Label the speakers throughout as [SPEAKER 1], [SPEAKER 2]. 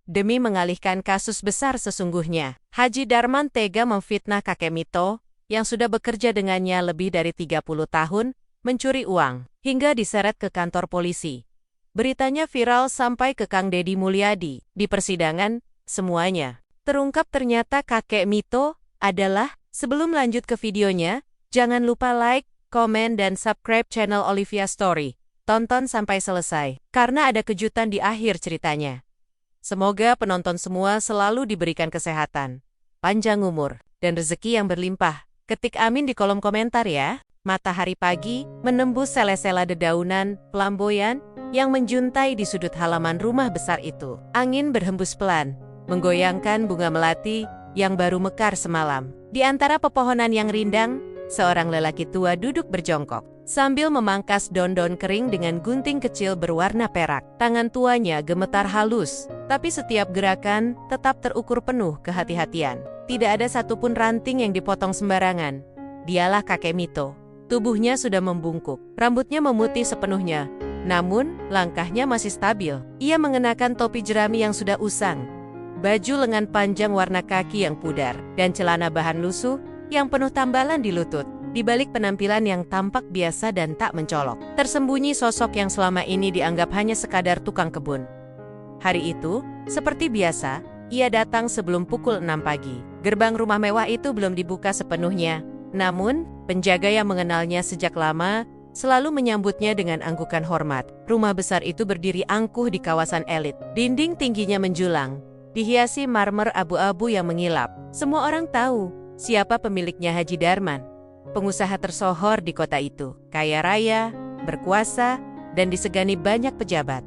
[SPEAKER 1] demi mengalihkan kasus besar sesungguhnya. Haji Darman tega memfitnah kakek Mito, yang sudah bekerja dengannya lebih dari 30 tahun, mencuri uang, hingga diseret ke kantor polisi. Beritanya viral sampai ke Kang Deddy Mulyadi. Di persidangan, semuanya terungkap ternyata kakek Mito adalah. Sebelum lanjut ke videonya, jangan lupa like, komen, dan subscribe channel Olivia Story. Tonton sampai selesai, karena ada kejutan di akhir ceritanya. Semoga penonton semua selalu diberikan kesehatan, panjang umur, dan rezeki yang berlimpah. Ketik amin di kolom komentar ya. Matahari pagi menembus sela-sela dedaunan flamboyan yang menjuntai di sudut halaman rumah besar itu. Angin berhembus pelan, menggoyangkan bunga melati yang baru mekar semalam. Di antara pepohonan yang rindang, seorang lelaki tua duduk berjongkok, sambil memangkas daun-daun kering dengan gunting kecil berwarna perak. Tangan tuanya gemetar halus, tapi setiap gerakan tetap terukur penuh kehati-hatian. Tidak ada satupun ranting yang dipotong sembarangan. Dialah kakek Mito. Tubuhnya sudah membungkuk, rambutnya memutih sepenuhnya. Namun, langkahnya masih stabil. Ia mengenakan topi jerami yang sudah usang, baju lengan panjang warna kaki yang pudar, dan celana bahan lusuh yang penuh tambalan di lutut. Di balik penampilan yang tampak biasa dan tak mencolok, tersembunyi sosok yang selama ini dianggap hanya sekadar tukang kebun. Hari itu, seperti biasa, ia datang sebelum pukul 6 pagi. Gerbang rumah mewah itu belum dibuka sepenuhnya. Namun, penjaga yang mengenalnya sejak lama selalu menyambutnya dengan anggukan hormat. Rumah besar itu berdiri angkuh di kawasan elit. Dinding tingginya menjulang, dihiasi marmer abu-abu yang mengilap. Semua orang tahu siapa pemiliknya, Haji Darman. Pengusaha tersohor di kota itu, kaya raya, berkuasa, dan disegani banyak pejabat.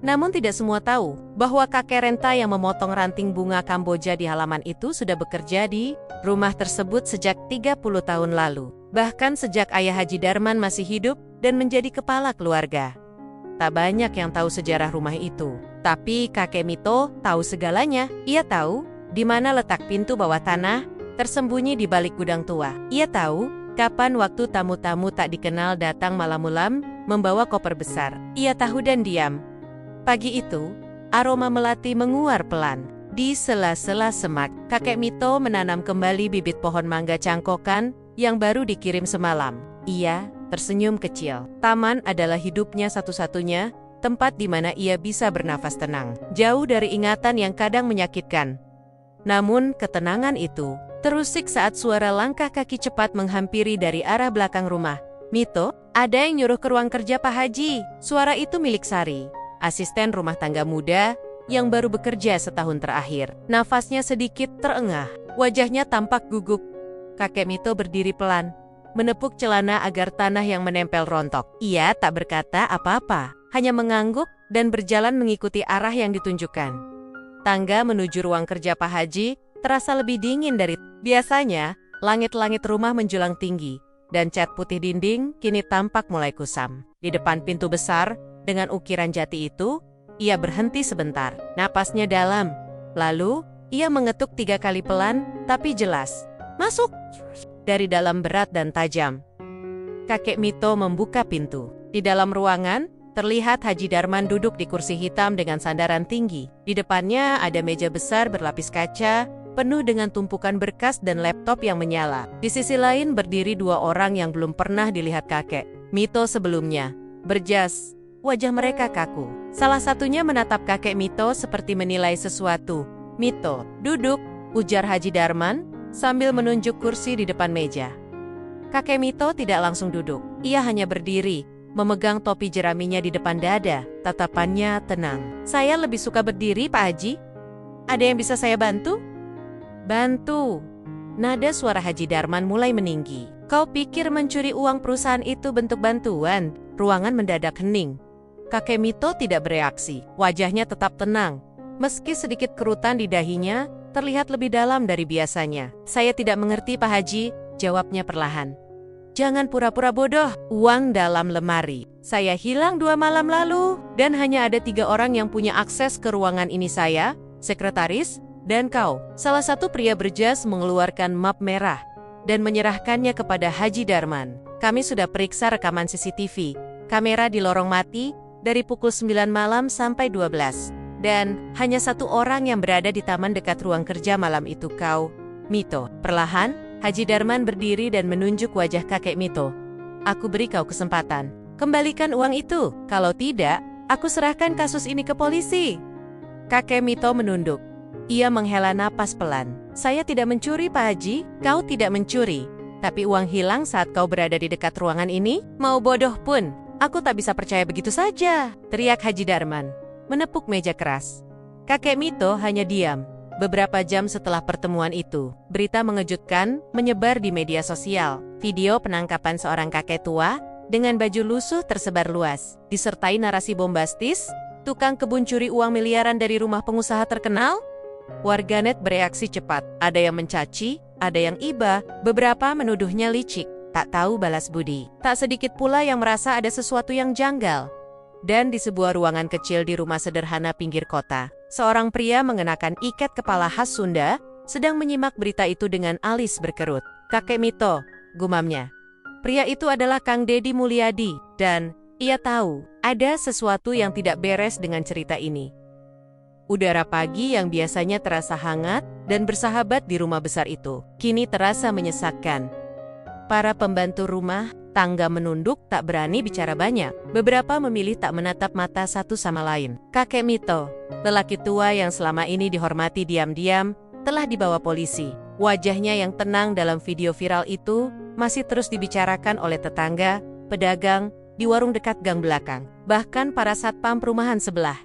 [SPEAKER 1] Namun tidak semua tahu bahwa kakek renta yang memotong ranting bunga Kamboja di halaman itu sudah bekerja di rumah tersebut sejak 30 tahun lalu. Bahkan sejak ayah Haji Darman masih hidup dan menjadi kepala keluarga. Tak banyak yang tahu sejarah rumah itu. Tapi kakek Mito tahu segalanya. Ia tahu di mana letak pintu bawah tanah, tersembunyi di balik gudang tua. Ia tahu kapan waktu tamu-tamu tak dikenal datang malam-malam membawa koper besar. Ia tahu dan diam. Pagi itu, aroma melati menguar pelan. Di sela-sela semak, kakek Mito menanam kembali bibit pohon mangga cangkokan yang baru dikirim semalam. Ia tersenyum kecil. Taman adalah hidupnya satu-satunya tempat di mana ia bisa bernafas tenang, jauh dari ingatan yang kadang menyakitkan. Namun, ketenangan itu terusik saat suara langkah kaki cepat menghampiri dari arah belakang rumah. "Mito, ada yang nyuruh ke ruang kerja Pak Haji." Suara itu milik Sari, asisten rumah tangga muda yang baru bekerja setahun terakhir. Nafasnya sedikit terengah, wajahnya tampak gugup. Kakek Mito berdiri pelan, menepuk celana agar tanah yang menempel rontok. Ia tak berkata apa-apa, hanya mengangguk dan berjalan mengikuti arah yang ditunjukkan. Tangga menuju ruang kerja Pak Haji terasa lebih dingin dari biasanya. Langit-langit rumah menjulang tinggi, dan cat putih dinding kini tampak mulai kusam. Di depan pintu besar dengan ukiran jati itu, ia berhenti sebentar. Napasnya dalam. Lalu, ia mengetuk 3 kali pelan, tapi jelas. "Masuk!" Dari dalam berat dan tajam. Kakek Mito membuka pintu. Di dalam ruangan, terlihat Haji Darman duduk di kursi hitam dengan sandaran tinggi. Di depannya ada meja besar berlapis kaca, penuh dengan tumpukan berkas dan laptop yang menyala. Di sisi lain berdiri 2 orang yang belum pernah dilihat kakek Mito sebelumnya. Berjas, wajah mereka kaku. Salah satunya menatap kakek Mito seperti menilai sesuatu. "Mito, duduk," ujar Haji Darman sambil menunjuk kursi di depan meja. Kakek Mito tidak langsung duduk. Ia hanya berdiri, memegang topi jeraminya di depan dada. Tatapannya tenang. "Saya lebih suka berdiri, Pak Haji. Ada yang bisa saya bantu?" "Bantu?" Nada suara Haji Darman mulai meninggi. "Kau pikir mencuri uang perusahaan itu bentuk bantuan?" Ruangan mendadak hening. Kakek Mito tidak bereaksi. Wajahnya tetap tenang. Meski sedikit kerutan di dahinya, terlihat lebih dalam dari biasanya. "Saya tidak mengerti, Pak Haji," jawabnya perlahan. "Jangan pura-pura bodoh. Uang dalam lemari. Saya hilang 2 malam lalu, dan hanya ada 3 orang yang punya akses ke ruangan ini, saya, sekretaris, dan kau." Salah satu pria berjas mengeluarkan map merah dan menyerahkannya kepada Haji Darman. "Kami sudah periksa rekaman CCTV, kamera di lorong mati, dari pukul 9 malam sampai 12. Dan hanya satu orang yang berada di taman dekat ruang kerja malam itu, kau, Mito. Perlahan, Haji Darman berdiri dan menunjuk wajah kakek Mito. Aku beri kau kesempatan. Kembalikan uang itu. Kalau tidak, aku serahkan kasus ini ke polisi. Kakek Mito menunduk. Ia menghela napas pelan. Saya tidak mencuri, Pak Haji. Kau tidak mencuri. Tapi uang hilang saat kau berada di dekat ruangan ini? Mau bodoh pun, aku tak bisa percaya begitu saja, teriak Haji Darman, menepuk meja keras. Kakek Mito hanya diam. Beberapa jam setelah pertemuan itu, berita mengejutkan menyebar di media sosial. Video penangkapan seorang kakek tua dengan baju lusuh tersebar luas, disertai narasi bombastis, tukang kebun curi uang miliaran dari rumah pengusaha terkenal. Warganet bereaksi cepat, ada yang mencaci, ada yang iba, beberapa menuduhnya licik, tak tahu balas budi. Tak sedikit pula yang merasa ada sesuatu yang janggal. Dan di sebuah ruangan kecil di rumah sederhana pinggir kota, seorang pria mengenakan ikat kepala khas Sunda sedang menyimak berita itu dengan alis berkerut. Kakek Mito, gumamnya. Pria itu adalah Kang Deddy Mulyadi, dan ia tahu ada sesuatu yang tidak beres dengan cerita ini. Udara pagi yang biasanya terasa hangat dan bersahabat di rumah besar itu, kini terasa menyesakkan. Para pembantu rumah tangga menunduk, tak berani bicara banyak. Beberapa memilih tak menatap mata satu sama lain. Kakek Mito, lelaki tua yang selama ini dihormati diam-diam, telah dibawa polisi. Wajahnya yang tenang dalam video viral itu masih terus dibicarakan oleh tetangga, pedagang, di warung dekat gang belakang, bahkan para satpam perumahan sebelah.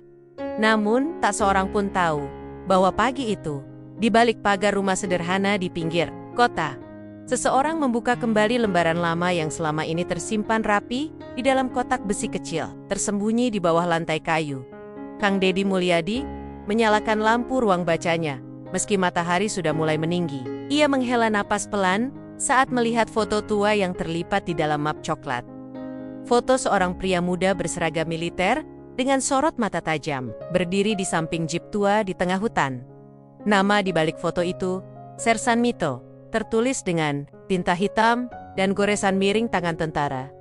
[SPEAKER 1] Namun, tak seorang pun tahu bahwa pagi itu, di balik pagar rumah sederhana di pinggir kota, seseorang membuka kembali lembaran lama yang selama ini tersimpan rapi di dalam kotak besi kecil, tersembunyi di bawah lantai kayu. Kang Deddy Mulyadi menyalakan lampu ruang bacanya, meski matahari sudah mulai meninggi. Ia menghela napas pelan saat melihat foto tua yang terlipat di dalam map coklat. Foto seorang pria muda berseragam militer dengan sorot mata tajam, berdiri di samping jeep tua di tengah hutan. Nama di balik foto itu, Sersan Mito, tertulis dengan tinta hitam dan goresan miring tangan tentara.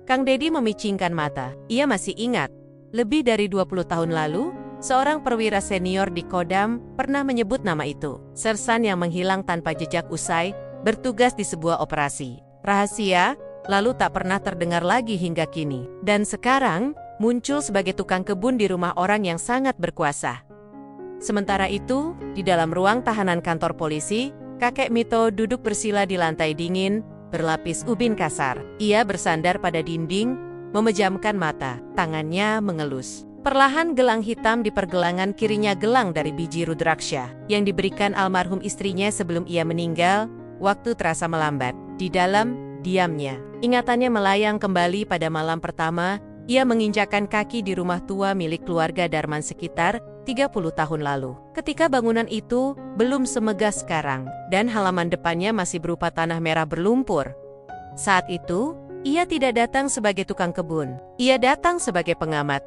[SPEAKER 1] Kang Deddy memicingkan mata. Ia masih ingat, lebih dari 20 tahun lalu, seorang perwira senior di Kodam pernah menyebut nama itu. Sersan yang menghilang tanpa jejak usai bertugas di sebuah operasi rahasia, lalu tak pernah terdengar lagi hingga kini. Dan sekarang, muncul sebagai tukang kebun di rumah orang yang sangat berkuasa. Sementara itu, di dalam ruang tahanan kantor polisi, kakek Mito duduk bersila di lantai dingin, berlapis ubin kasar. Ia bersandar pada dinding, memejamkan mata, tangannya mengelus. Perlahan gelang hitam di pergelangan kirinya gelang dari biji rudraksha, yang diberikan almarhum istrinya sebelum ia meninggal, waktu terasa melambat. Di dalam diamnya, ingatannya melayang kembali pada malam pertama, ia menginjakkan kaki di rumah tua milik keluarga Darman sekitar 30 tahun lalu. Ketika bangunan itu belum semegah sekarang, dan halaman depannya masih berupa tanah merah berlumpur. Saat itu, ia tidak datang sebagai tukang kebun. Ia datang sebagai pengamat.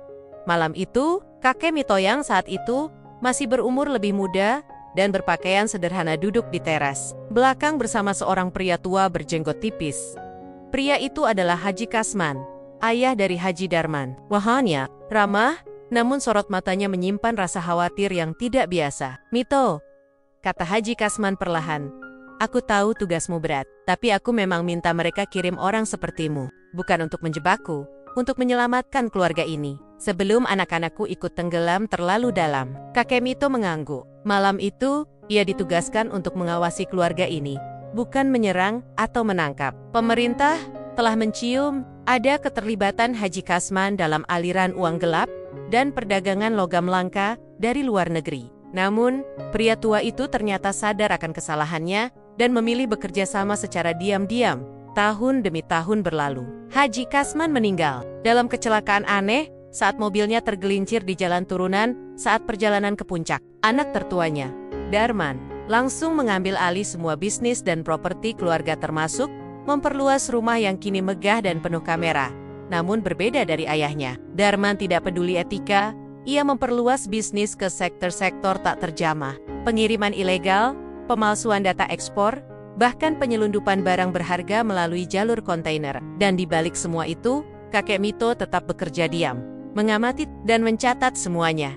[SPEAKER 1] Malam itu, kakek Mito yang saat itu masih berumur lebih muda dan berpakaian sederhana duduk di teras belakang bersama seorang pria tua berjenggot tipis. Pria itu adalah Haji Kasman, ayah dari Haji Darman. Wajahnya ramah, namun sorot matanya menyimpan rasa khawatir yang tidak biasa. Mito, kata Haji Kasman perlahan, aku tahu tugasmu berat, tapi aku memang minta mereka kirim orang sepertimu, bukan untuk menjebakku, untuk menyelamatkan keluarga ini, sebelum anak-anakku ikut tenggelam terlalu dalam. Kakek Mito mengangguk. Malam itu, ia ditugaskan untuk mengawasi keluarga ini, bukan menyerang atau menangkap. Pemerintah telah mencium ada keterlibatan Haji Kasman dalam aliran uang gelap dan perdagangan logam langka dari luar negeri. Namun, pria tua itu ternyata sadar akan kesalahannya dan memilih bekerja sama secara diam-diam. Tahun demi tahun berlalu. Haji Kasman meninggal dalam kecelakaan aneh saat mobilnya tergelincir di jalan turunan saat perjalanan ke puncak. Anak tertuanya, Darman, langsung mengambil alih semua bisnis dan properti keluarga termasuk memperluas rumah yang kini megah dan penuh kamera. Namun berbeda dari ayahnya, Darman tidak peduli etika, ia memperluas bisnis ke sektor-sektor tak terjamah. Pengiriman ilegal, pemalsuan data ekspor, bahkan penyelundupan barang berharga melalui jalur kontainer. Dan di balik semua itu, kakek Mito tetap bekerja diam, mengamati dan mencatat semuanya.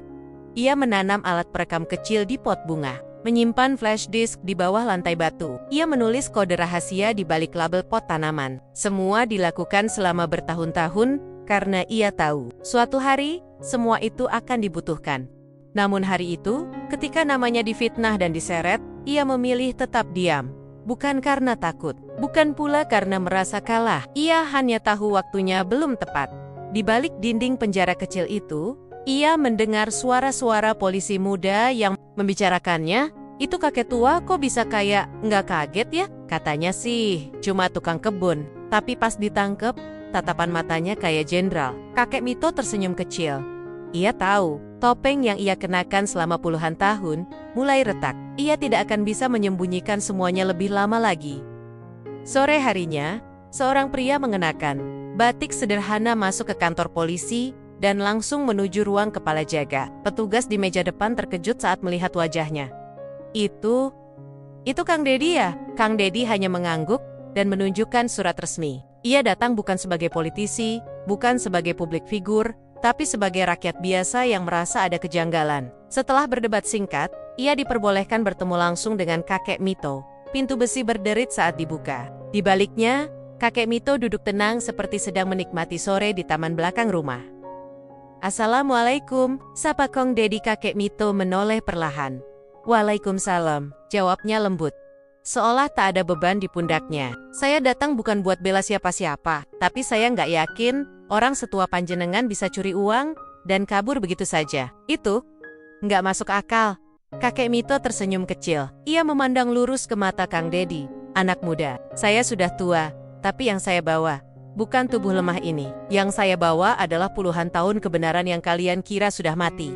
[SPEAKER 1] Ia menanam alat perekam kecil di pot bunga, menyimpan flash disk di bawah lantai batu. Ia menulis kode rahasia di balik label pot tanaman. Semua dilakukan selama bertahun-tahun karena ia tahu suatu hari semua itu akan dibutuhkan. Namun hari itu, ketika namanya difitnah dan diseret, ia memilih tetap diam. Bukan karena takut, bukan pula karena merasa kalah. Ia hanya tahu waktunya belum tepat. Di balik dinding penjara kecil itu, ia mendengar suara-suara polisi muda yang membicarakannya. Itu kakek tua kok bisa kayak nggak kaget ya? Katanya sih cuma tukang kebun. Tapi pas ditangkep, tatapan matanya kayak jenderal. Kakek Mito tersenyum kecil. Ia tahu, topeng yang ia kenakan selama puluhan tahun mulai retak. Ia tidak akan bisa menyembunyikan semuanya lebih lama lagi. Sore harinya, seorang pria mengenakan batik sederhana masuk ke kantor polisi dan langsung menuju ruang kepala jaga. Petugas di meja depan terkejut saat melihat wajahnya. Itu Kang Dedi ya? Kang Dedi hanya mengangguk dan menunjukkan surat resmi. Ia datang bukan sebagai politisi, bukan sebagai publik figur, tapi sebagai rakyat biasa yang merasa ada kejanggalan. Setelah berdebat singkat, ia diperbolehkan bertemu langsung dengan kakek Mito. Pintu besi berderit saat dibuka. Di baliknya, kakek Mito duduk tenang seperti sedang menikmati sore di taman belakang rumah. Assalamualaikum, sapa Kong Dedi. Kakek Mito menoleh perlahan. Waalaikumsalam, jawabnya lembut. Seolah tak ada beban di pundaknya. Saya datang bukan buat bela siapa-siapa, tapi saya nggak yakin orang setua panjenengan bisa curi uang dan kabur begitu saja. Itu nggak masuk akal. Kakek Mito tersenyum kecil. Ia memandang lurus ke mata Kang Dedi. Anak muda, saya sudah tua, tapi yang saya bawa bukan tubuh lemah ini. Yang saya bawa adalah puluhan tahun kebenaran yang kalian kira sudah mati.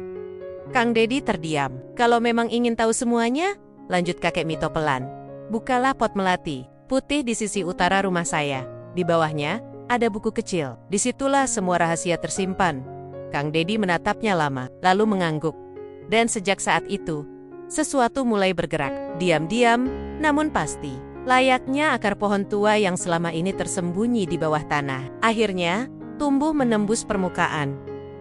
[SPEAKER 1] Kang Dedi terdiam. Kalau memang ingin tahu semuanya, lanjut kakek Mito pelan. Bukalah pot melati, putih di sisi utara rumah saya. Di bawahnya, ada buku kecil. Disitulah semua rahasia tersimpan. Kang Dedi menatapnya lama, lalu mengangguk. Dan sejak saat itu, sesuatu mulai bergerak. Diam-diam, namun pasti. Layaknya akar pohon tua yang selama ini tersembunyi di bawah tanah. Akhirnya, tumbuh menembus permukaan.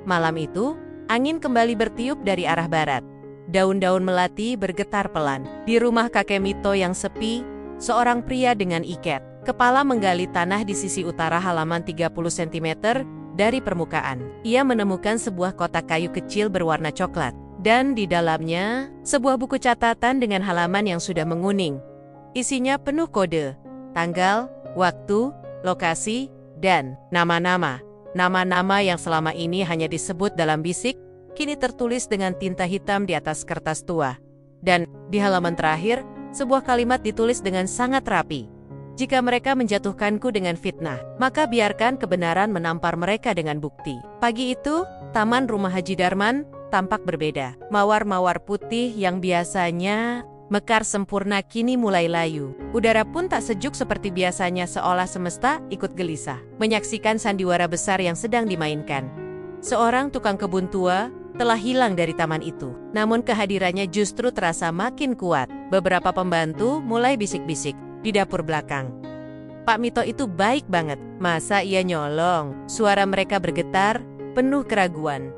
[SPEAKER 1] Malam itu, angin kembali bertiup dari arah barat. Daun-daun melati bergetar pelan. Di rumah kakek Mito yang sepi, seorang pria dengan iket kepala menggali tanah di sisi utara halaman 30 cm dari permukaan. Ia menemukan sebuah kotak kayu kecil berwarna coklat. Dan di dalamnya, sebuah buku catatan dengan halaman yang sudah menguning. Isinya penuh kode, tanggal, waktu, lokasi, dan nama-nama. Nama-nama yang selama ini hanya disebut dalam bisik, kini tertulis dengan tinta hitam di atas kertas tua. Dan di halaman terakhir, sebuah kalimat ditulis dengan sangat rapi. Jika mereka menjatuhkanku dengan fitnah, maka biarkan kebenaran menampar mereka dengan bukti. Pagi itu, taman rumah Haji Darman tampak berbeda. Mawar-mawar putih yang biasanya mekar sempurna kini mulai layu. Udara pun tak sejuk seperti biasanya, seolah semesta ikut gelisah menyaksikan sandiwara besar yang sedang dimainkan. Seorang tukang kebun tua telah hilang dari taman itu. Namun kehadirannya justru terasa makin kuat. Beberapa pembantu mulai bisik-bisik di dapur belakang. Pak Mito itu baik banget. Masa ia nyolong? Suara mereka bergetar, penuh keraguan.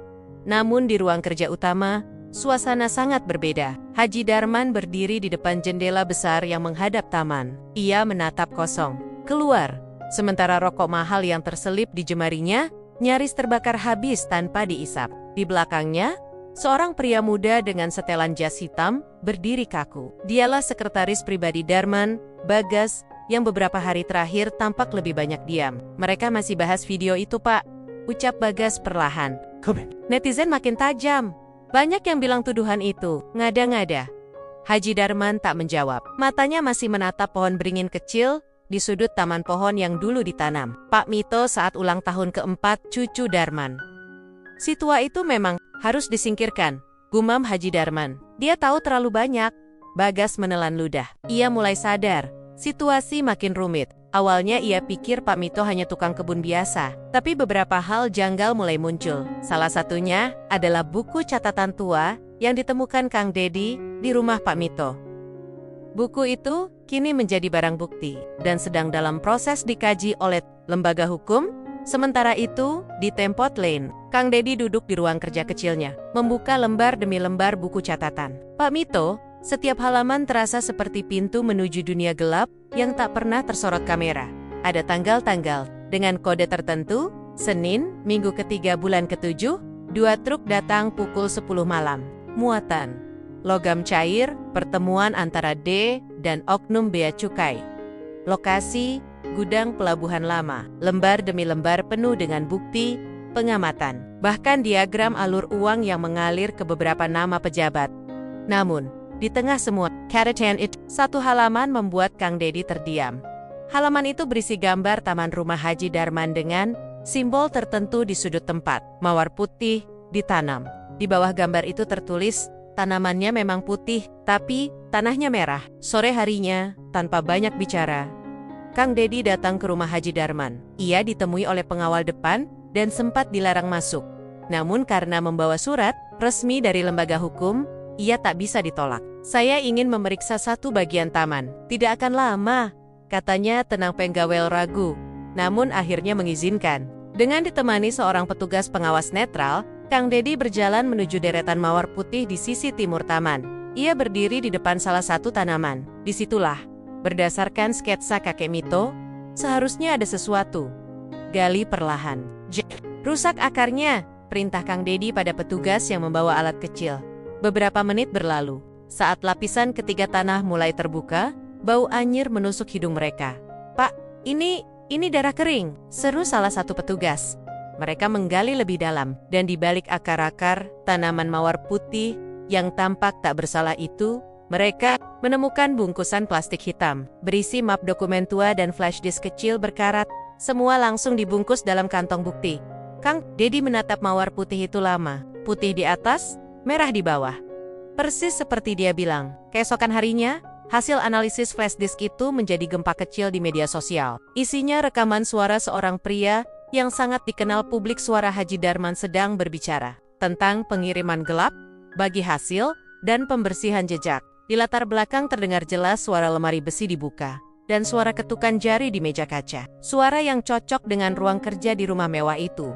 [SPEAKER 1] Namun di ruang kerja utama, suasana sangat berbeda. Haji Darman berdiri di depan jendela besar yang menghadap taman. Ia menatap kosong. Keluar. Sementara rokok mahal yang terselip di jemarinya nyaris terbakar habis tanpa diisap. Di belakangnya, seorang pria muda dengan setelan jas hitam berdiri kaku. Dialah sekretaris pribadi Darman, Bagas, yang beberapa hari terakhir tampak lebih banyak diam. Mereka masih bahas video itu, Pak, ucap Bagas perlahan. Netizen makin tajam. Banyak yang bilang tuduhan itu ngada-ngada. Haji Darman tak menjawab. Matanya masih menatap pohon beringin kecil di sudut taman pohon yang dulu ditanam. Pak Mito saat ulang tahun keempat cucu Darman. Si tua itu memang harus disingkirkan, gumam Haji Darman. Dia tahu terlalu banyak. Bagas menelan ludah. Ia mulai sadar, situasi makin rumit. Awalnya ia pikir Pak Mito hanya tukang kebun biasa, tapi beberapa hal janggal mulai muncul. Salah satunya adalah buku catatan tua yang ditemukan Kang Dedi di rumah Pak Mito. Buku itu kini menjadi barang bukti dan sedang dalam proses dikaji oleh lembaga hukum Sementara itu, di Tempat Lane, Kang Dedi duduk di ruang kerja kecilnya, membuka lembar demi lembar buku catatan. Pak Mito, setiap halaman terasa seperti pintu menuju dunia gelap yang tak pernah tersorot kamera. Ada tanggal-tanggal, dengan kode tertentu, Senin, minggu ketiga bulan ke-7, 2 truk datang pukul 10 malam. Muatan, logam cair, pertemuan antara D dan oknum bea cukai. Lokasi, gudang pelabuhan lama, lembar demi lembar penuh dengan bukti, pengamatan, bahkan diagram alur uang yang mengalir ke beberapa nama pejabat. Namun, di tengah semua catatan itu, satu halaman membuat Kang Dedi terdiam. Halaman itu berisi gambar taman rumah Haji Darman dengan simbol tertentu di sudut tempat. Mawar putih ditanam. Di bawah gambar itu tertulis, tanamannya memang putih, tapi tanahnya merah. Sore harinya, tanpa banyak bicara, Kang Dedi datang ke rumah Haji Darman. Ia ditemui oleh pengawal depan dan sempat dilarang masuk. Namun karena membawa surat resmi dari lembaga hukum, ia tak bisa ditolak. Saya ingin memeriksa satu bagian taman. Tidak akan lama, katanya tenang penggawel ragu. Namun akhirnya mengizinkan. Dengan ditemani seorang petugas pengawas netral, Kang Dedi berjalan menuju deretan mawar putih di sisi timur taman. Ia berdiri di depan salah satu tanaman. Disitulah, berdasarkan sketsa kakek Mito, seharusnya ada sesuatu. Gali perlahan. Rusak akarnya, perintah Kang Dedi pada petugas yang membawa alat kecil. Beberapa menit berlalu. Saat lapisan ketiga tanah mulai terbuka, bau anyir menusuk hidung mereka. "Pak, ini darah kering," seru salah satu petugas. Mereka menggali lebih dalam, dan di balik akar-akar tanaman mawar putih yang tampak tak bersalah itu, mereka menemukan bungkusan plastik hitam, berisi map dokumen tua dan flash disk kecil berkarat. Semua langsung dibungkus dalam kantong bukti. Kang Dedi menatap mawar putih itu lama, putih di atas, merah di bawah. Persis seperti dia bilang. Keesokan harinya, hasil analisis flash disk itu menjadi gempa kecil di media sosial. Isinya rekaman suara seorang pria yang sangat dikenal publik. Suara Haji Darman sedang berbicara tentang pengiriman gelap, bagi hasil, dan pembersihan jejak. Di latar belakang terdengar jelas suara lemari besi dibuka, dan suara ketukan jari di meja kaca. Suara yang cocok dengan ruang kerja di rumah mewah itu.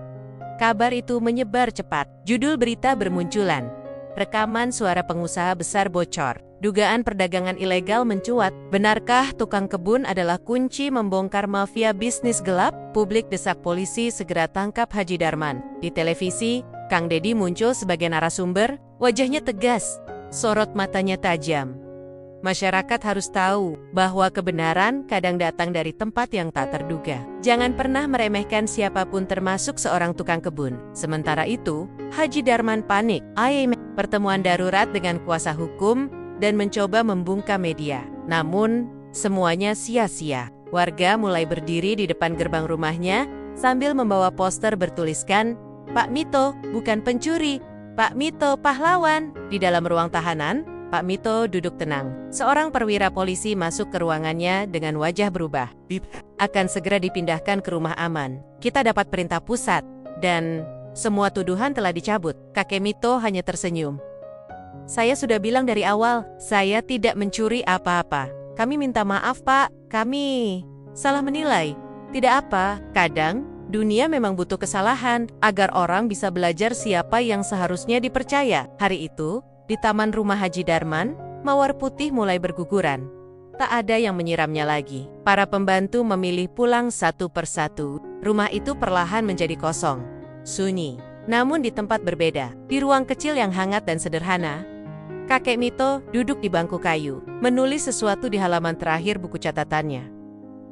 [SPEAKER 1] Kabar itu menyebar cepat. Judul berita bermunculan. Rekaman suara pengusaha besar bocor. Dugaan perdagangan ilegal mencuat. Benarkah tukang kebun adalah kunci membongkar mafia bisnis gelap? Publik desak polisi segera tangkap Haji Darman. Di televisi, Kang Dedi muncul sebagai narasumber. Wajahnya tegas, sorot matanya tajam. Masyarakat harus tahu bahwa kebenaran kadang datang dari tempat yang tak terduga. Jangan pernah meremehkan siapapun, termasuk seorang tukang kebun. Sementara itu, Haji Darman panik. Pertemuan darurat dengan kuasa hukum dan mencoba membungkam media. Namun, semuanya sia-sia. Warga mulai berdiri di depan gerbang rumahnya sambil membawa poster bertuliskan, "Pak Mito, bukan pencuri. Pak Mito, pahlawan." Di dalam ruang tahanan, Pak Mito duduk tenang. Seorang perwira polisi masuk ke ruangannya dengan wajah berubah. "Akan segera dipindahkan ke rumah aman. Kita dapat perintah pusat, dan semua tuduhan telah dicabut." Kakek Mito hanya tersenyum. "Saya sudah bilang dari awal, saya tidak mencuri apa-apa. Kami minta maaf, Pak. Kami salah menilai." "Tidak apa, kadang dunia memang butuh kesalahan agar orang bisa belajar siapa yang seharusnya dipercaya." Hari itu, di taman rumah Haji Darman, mawar putih mulai berguguran. Tak ada yang menyiramnya lagi. Para pembantu memilih pulang satu persatu. Rumah itu perlahan menjadi kosong, sunyi. Namun di tempat berbeda, di ruang kecil yang hangat dan sederhana, kakek Mito duduk di bangku kayu, menulis sesuatu di halaman terakhir buku catatannya.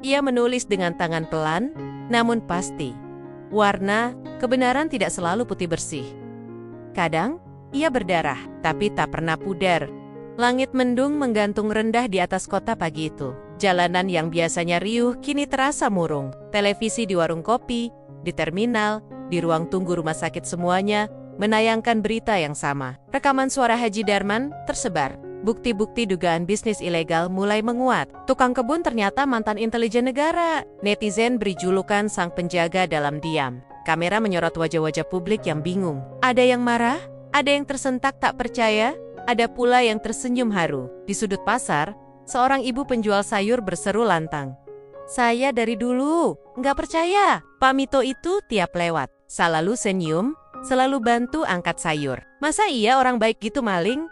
[SPEAKER 1] Ia menulis dengan tangan pelan, namun pasti. Warna kebenaran tidak selalu putih bersih. Kadang, ia berdarah, tapi tak pernah pudar. Langit mendung menggantung rendah di atas kota pagi itu. Jalanan yang biasanya riuh kini terasa murung. Televisi di warung kopi, di terminal, di ruang tunggu rumah sakit, semuanya menayangkan berita yang sama. Rekaman suara Haji Darman tersebar. Bukti-bukti dugaan bisnis ilegal mulai menguat. Tukang kebun ternyata mantan intelijen negara. Netizen beri julukan sang penjaga dalam diam. Kamera menyorot wajah-wajah publik yang bingung. Ada yang marah, ada yang tersentak tak percaya, ada pula yang tersenyum haru. Di sudut pasar, seorang ibu penjual sayur berseru lantang, Saya dari dulu, nggak percaya. Pak Mito itu tiap lewat, selalu senyum, selalu bantu angkat sayur. Masa iya orang baik gitu maling?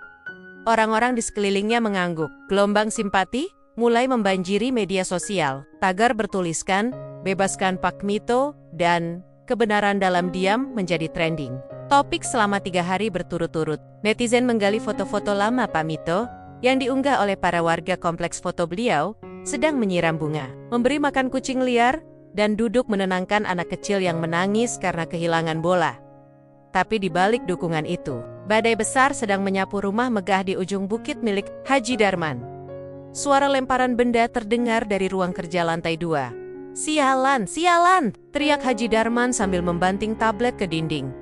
[SPEAKER 1] Orang-orang di sekelilingnya mengangguk. Gelombang simpati mulai membanjiri media sosial. Tagar bertuliskan, "Bebaskan Pak Mito," dan "Kebenaran dalam diam" menjadi trending. Topik selama 3 hari berturut-turut. Netizen menggali foto-foto lama Pak Mito yang diunggah oleh para warga kompleks foto beliau sedang menyiram bunga, memberi makan kucing liar, dan duduk menenangkan anak kecil yang menangis karena kehilangan bola. Tapi di balik dukungan itu, badai besar sedang menyapu rumah megah di ujung bukit milik Haji Darman. Suara lemparan benda terdengar dari ruang kerja lantai 2. "Sialan, sialan!" teriak Haji Darman sambil membanting tablet ke dinding.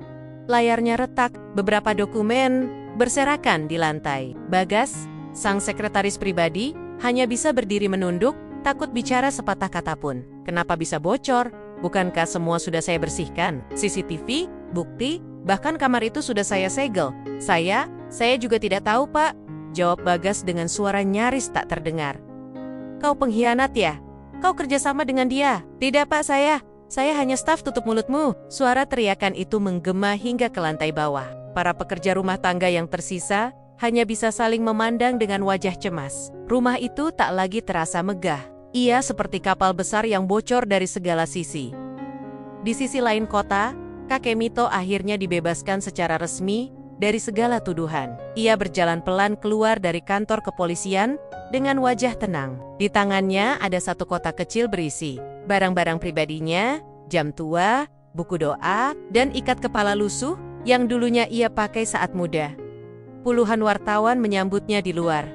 [SPEAKER 1] Layarnya retak, beberapa dokumen berserakan di lantai. Bagas, sang sekretaris pribadi, hanya bisa berdiri menunduk, takut bicara sepatah kata pun. Kenapa bisa bocor? Bukankah semua sudah saya bersihkan? CCTV, bukti, bahkan kamar itu sudah saya segel. Saya juga tidak tahu, Pak, jawab Bagas dengan suara nyaris tak terdengar. Kau pengkhianat ya? Kau kerjasama dengan dia? Tidak, Pak, saya hanya staf, tutup mulutmu. Suara teriakan itu menggema hingga ke lantai bawah. Para pekerja rumah tangga yang tersisa hanya bisa saling memandang dengan wajah cemas. Rumah itu tak lagi terasa megah. Ia seperti kapal besar yang bocor dari segala sisi. Di sisi lain kota, kakek Mito akhirnya dibebaskan secara resmi dari segala tuduhan. Ia berjalan pelan keluar dari kantor kepolisian dengan wajah tenang. Di tangannya ada satu kotak kecil berisi barang-barang pribadinya, jam tua, buku doa, dan ikat kepala lusuh yang dulunya ia pakai saat muda. Puluhan wartawan menyambutnya di luar.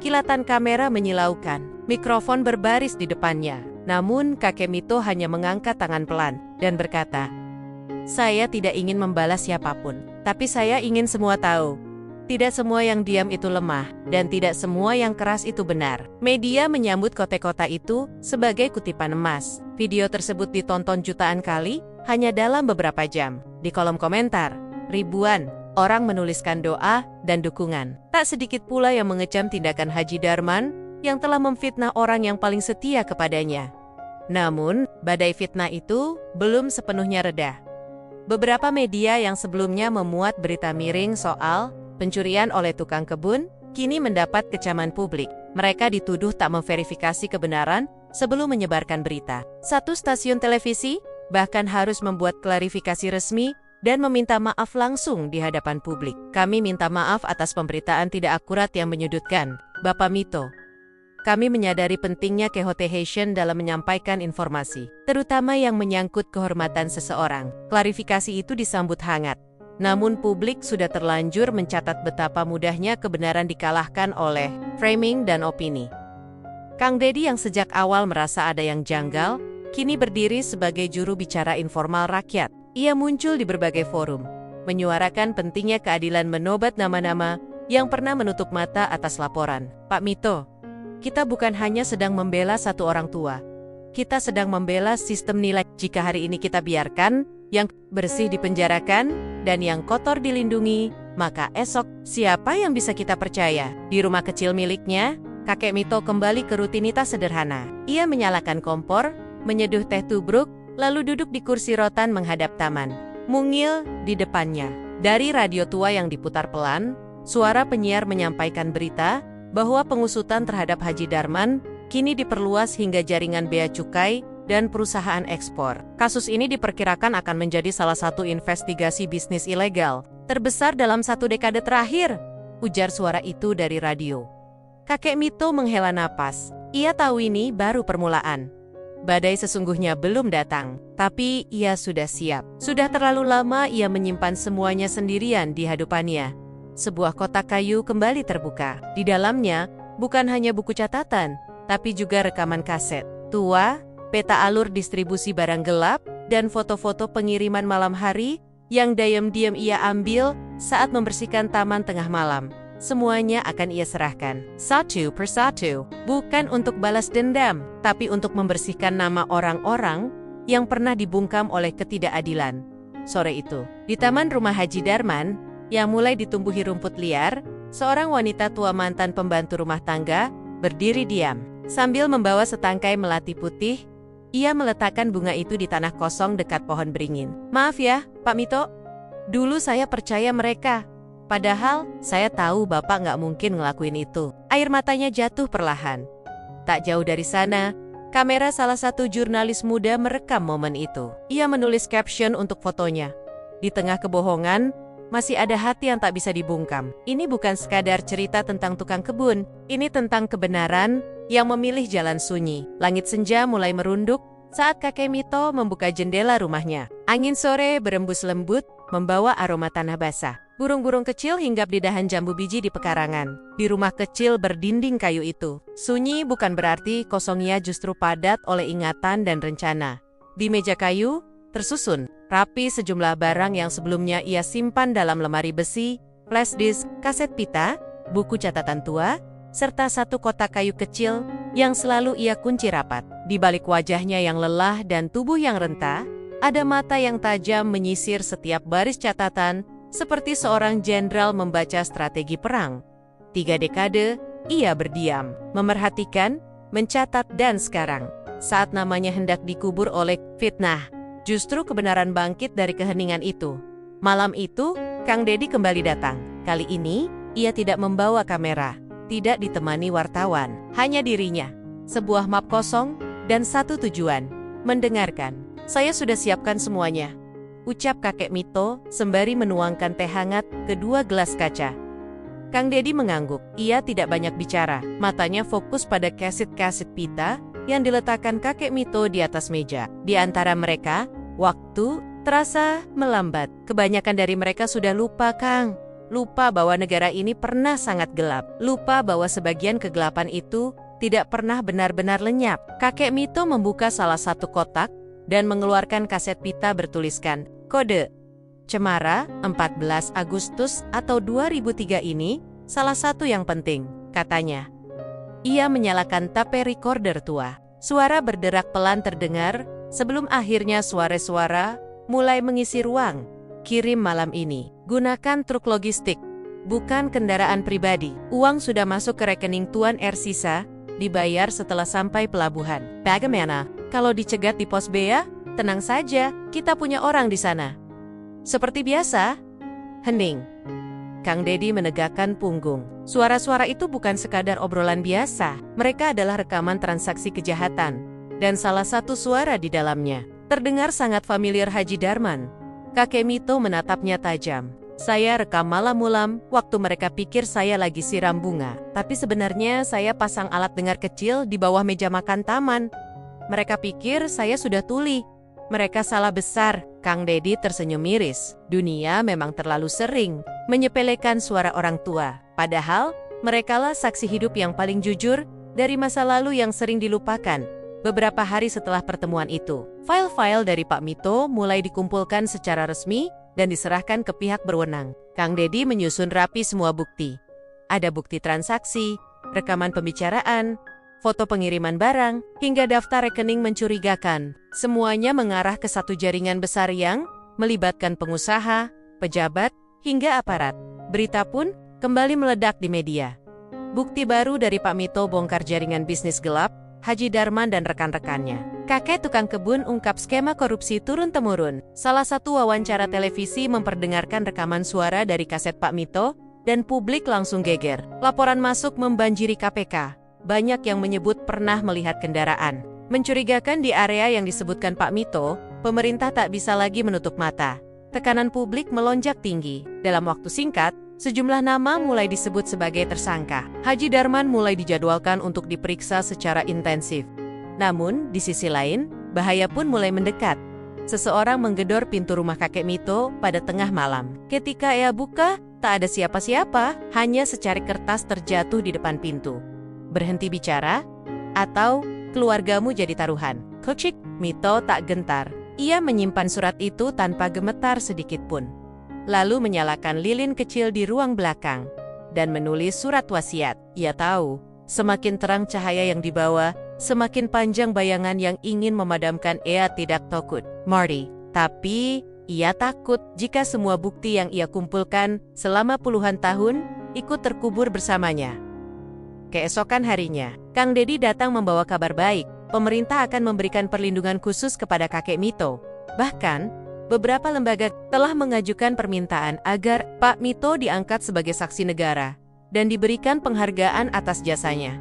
[SPEAKER 1] Kilatan kamera menyilaukan, mikrofon berbaris di depannya. Namun kakek Mito hanya mengangkat tangan pelan dan berkata, "Saya tidak ingin membalas siapapun, tapi saya ingin semua tahu. Tidak semua yang diam itu lemah, dan tidak semua yang keras itu benar." Media menyambut kote-kota itu sebagai kutipan emas. Video tersebut ditonton jutaan kali hanya dalam beberapa jam. Di kolom komentar, ribuan orang menuliskan doa dan dukungan. Tak sedikit pula yang mengecam tindakan Haji Darman yang telah memfitnah orang yang paling setia kepadanya. Namun, badai fitnah itu belum sepenuhnya reda. Beberapa media yang sebelumnya memuat berita miring soal pencurian oleh tukang kebun, kini mendapat kecaman publik. Mereka dituduh tak memverifikasi kebenaran sebelum menyebarkan berita. Satu stasiun televisi bahkan harus membuat klarifikasi resmi dan meminta maaf langsung di hadapan publik. "Kami minta maaf atas pemberitaan tidak akurat yang menyudutkan, Bapak Mito. Kami menyadari pentingnya kehati-hatian dalam menyampaikan informasi, terutama yang menyangkut kehormatan seseorang." Klarifikasi itu disambut hangat. Namun publik sudah terlanjur mencatat betapa mudahnya kebenaran dikalahkan oleh framing dan opini. Kang Deddy yang sejak awal merasa ada yang janggal, kini berdiri sebagai juru bicara informal rakyat. Ia muncul di berbagai forum, menyuarakan pentingnya keadilan menobat nama-nama yang pernah menutup mata atas laporan. "Pak Mito, kita bukan hanya sedang membela satu orang tua. Kita sedang membela sistem nilai. Jika hari ini kita biarkan yang bersih dipenjarakan dan yang kotor dilindungi, maka esok siapa yang bisa kita percaya?" Di rumah kecil miliknya, kakek Mito kembali ke rutinitas sederhana. Ia menyalakan kompor, menyeduh teh tubruk, lalu duduk di kursi rotan menghadap taman. Mungil di depannya. Dari radio tua yang diputar pelan, suara penyiar menyampaikan berita bahwa pengusutan terhadap Haji Darman kini diperluas hingga jaringan bea cukai dan perusahaan ekspor. Kasus ini diperkirakan akan menjadi salah satu investigasi bisnis ilegal terbesar dalam 1 dekade terakhir, ujar suara itu dari radio. Kakek Mito menghela napas. Ia tahu ini baru permulaan. Badai sesungguhnya belum datang, tapi ia sudah siap. Sudah terlalu lama ia menyimpan semuanya sendirian di hadapannya. Sebuah kotak kayu kembali terbuka. Di dalamnya bukan hanya buku catatan, tapi juga rekaman kaset tua, peta alur distribusi barang gelap, dan foto-foto pengiriman malam hari yang diam-diam ia ambil saat membersihkan taman tengah malam. Semuanya akan ia serahkan, satu persatu, bukan untuk balas dendam, tapi untuk membersihkan nama orang-orang yang pernah dibungkam oleh ketidakadilan. Sore itu, di taman rumah Haji Darman, yang mulai ditumbuhi rumput liar, seorang wanita tua mantan pembantu rumah tangga berdiri diam. Sambil membawa setangkai melati putih, ia meletakkan bunga itu di tanah kosong dekat pohon beringin. Maaf ya, Pak Mito. Dulu saya percaya mereka. Padahal, saya tahu Bapak nggak mungkin ngelakuin itu. Air matanya jatuh perlahan. Tak jauh dari sana, kamera salah satu jurnalis muda merekam momen itu. Ia menulis caption untuk fotonya. Di tengah kebohongan, masih ada hati yang tak bisa dibungkam. Ini bukan sekadar cerita tentang tukang kebun. Ini tentang kebenaran yang memilih jalan sunyi. Langit senja mulai merunduk saat kakek Mito membuka jendela rumahnya. Angin sore berembus lembut, membawa aroma tanah basah. Burung-burung kecil hinggap di dahan jambu biji di pekarangan. Di rumah kecil berdinding kayu itu, sunyi bukan berarti kosongnya justru padat oleh ingatan dan rencana. Di meja kayu, tersusun rapi sejumlah barang yang sebelumnya ia simpan dalam lemari besi, flash disk, kaset pita, buku catatan tua, serta satu kotak kayu kecil yang selalu ia kunci rapat. Di balik wajahnya yang lelah dan tubuh yang renta, ada mata yang tajam menyisir setiap baris catatan, seperti seorang jenderal membaca strategi perang. 3 dekade, ia berdiam, memerhatikan, mencatat, dan sekarang, saat namanya hendak dikubur oleh fitnah, justru kebenaran bangkit dari keheningan itu. Malam itu, Kang Dedi kembali datang. Kali ini, ia tidak membawa kamera, tidak ditemani wartawan, hanya dirinya. Sebuah map kosong, dan satu tujuan, mendengarkan. Saya sudah siapkan semuanya, ucap kakek Mito sembari menuangkan teh hangat ke 2 gelas kaca. Kang Dedi mengangguk. Ia tidak banyak bicara. Matanya fokus pada kaset-kaset pita yang diletakkan kakek Mito di atas meja. Di antara mereka, waktu terasa melambat. Kebanyakan dari mereka sudah lupa, Kang. Lupa bahwa negara ini pernah sangat gelap. Lupa bahwa sebagian kegelapan itu tidak pernah benar-benar lenyap. Kakek Mito membuka salah satu kotak dan mengeluarkan kaset pita bertuliskan kode Cemara 14 Agustus atau 2003 ini salah satu yang penting, katanya. Ia menyalakan tape recorder tua. Suara berderak pelan terdengar sebelum akhirnya suara-suara mulai mengisi ruang. Kirim malam ini. Gunakan truk logistik, bukan kendaraan pribadi. Uang sudah masuk ke rekening Tuan R. Sisa, dibayar setelah sampai pelabuhan. Bagaimana? Kalau dicegat di pos bea, tenang saja, kita punya orang di sana. Seperti biasa, hening. Kang Dedi menegakkan punggung. Suara-suara itu bukan sekadar obrolan biasa. Mereka adalah rekaman transaksi kejahatan. Dan salah satu suara di dalamnya terdengar sangat familiar Haji Darman. Kakek Mito menatapnya tajam. Saya rekam malam-malam, waktu mereka pikir saya lagi siram bunga. Tapi sebenarnya saya pasang alat dengar kecil di bawah meja makan taman. Mereka pikir saya sudah tuli. Mereka salah besar. Kang Dedi tersenyum miris. Dunia memang terlalu sering menyepelekan suara orang tua. Padahal, merekalah saksi hidup yang paling jujur dari masa lalu yang sering dilupakan. Beberapa hari setelah pertemuan itu, file-file dari Pak Mito mulai dikumpulkan secara resmi dan diserahkan ke pihak berwenang. Kang Dedi menyusun rapi semua bukti. Ada bukti transaksi, rekaman pembicaraan, foto pengiriman barang, hingga daftar rekening mencurigakan. Semuanya mengarah ke satu jaringan besar yang melibatkan pengusaha, pejabat, hingga aparat. Berita pun kembali meledak di media. Bukti baru dari Pak Mito bongkar jaringan bisnis gelap, Haji Darman dan rekan-rekannya. Kakek tukang kebun ungkap skema korupsi turun-temurun. Salah satu wawancara televisi memperdengarkan rekaman suara dari kaset Pak Mito, dan publik langsung geger. Laporan masuk membanjiri KPK. Banyak yang menyebut pernah melihat kendaraan mencurigakan di area yang disebutkan Pak Mito. Pemerintah tak bisa lagi menutup mata. Tekanan publik melonjak tinggi. Dalam waktu singkat, sejumlah nama mulai disebut sebagai tersangka. Haji Darman mulai dijadwalkan untuk diperiksa secara intensif. Namun, di sisi lain, bahaya pun mulai mendekat. Seseorang menggedor pintu rumah kakek Mito pada tengah malam. Ketika ia buka, tak ada siapa-siapa, hanya secari kertas terjatuh di depan pintu. Berhenti bicara, atau keluargamu jadi taruhan. Kocik, Mito tak gentar. Ia menyimpan surat itu tanpa gemetar sedikit pun. Lalu menyalakan lilin kecil di ruang belakang dan menulis surat wasiat. Ia tahu, semakin terang cahaya yang dibawa, semakin panjang bayangan yang ingin memadamkan. Ia tidak takut, Marty. Tapi, ia takut jika semua bukti yang ia kumpulkan selama puluhan tahun ikut terkubur bersamanya. Keesokan harinya, Kang Dedi datang membawa kabar baik. Pemerintah akan memberikan perlindungan khusus kepada kakek Mito. Bahkan, beberapa lembaga telah mengajukan permintaan agar Pak Mito diangkat sebagai saksi negara dan diberikan penghargaan atas jasanya.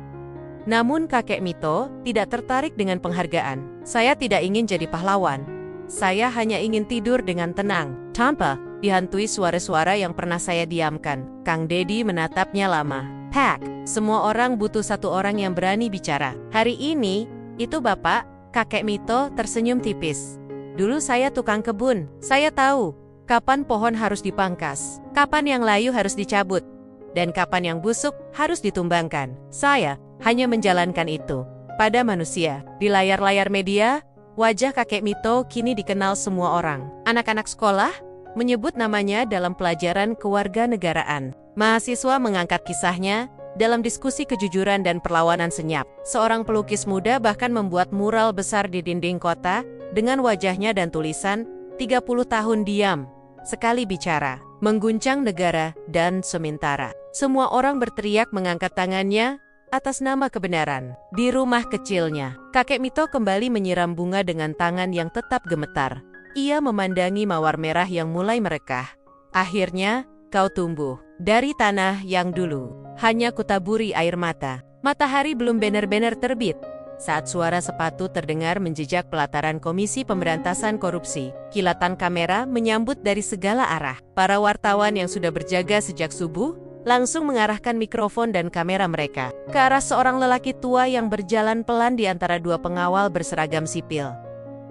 [SPEAKER 1] Namun kakek Mito tidak tertarik dengan penghargaan. Saya tidak ingin jadi pahlawan. Saya hanya ingin tidur dengan tenang. Tanpa dihantui suara-suara yang pernah saya diamkan. Kang Dedi menatapnya lama. Pak, semua orang butuh satu orang yang berani bicara. Hari ini, itu Bapak, kakek Mito tersenyum tipis. Dulu saya tukang kebun. Saya tahu kapan pohon harus dipangkas, kapan yang layu harus dicabut, dan kapan yang busuk harus ditumbangkan. Saya hanya menjalankan itu pada manusia. Di layar-layar media, wajah kakek Mito kini dikenal semua orang. Anak-anak sekolah menyebut namanya dalam pelajaran kewarganegaraan. Mahasiswa mengangkat kisahnya dalam diskusi kejujuran dan perlawanan senyap. Seorang pelukis muda bahkan membuat mural besar di dinding kota dengan wajahnya dan tulisan 30 tahun diam, sekali bicara, mengguncang negara dan sementara. Semua orang berteriak mengangkat tangannya atas nama kebenaran. Di rumah kecilnya, kakek Mito kembali menyiram bunga dengan tangan yang tetap gemetar. Ia memandangi mawar merah yang mulai merekah. Akhirnya, kau tumbuh dari tanah yang dulu hanya kutaburi air mata. Matahari belum benar-benar terbit saat suara sepatu terdengar menjejak pelataran Komisi Pemberantasan Korupsi. Kilatan kamera menyambut dari segala arah. Para wartawan yang sudah berjaga sejak subuh langsung mengarahkan mikrofon dan kamera mereka ke arah seorang lelaki tua yang berjalan pelan di antara dua pengawal berseragam sipil.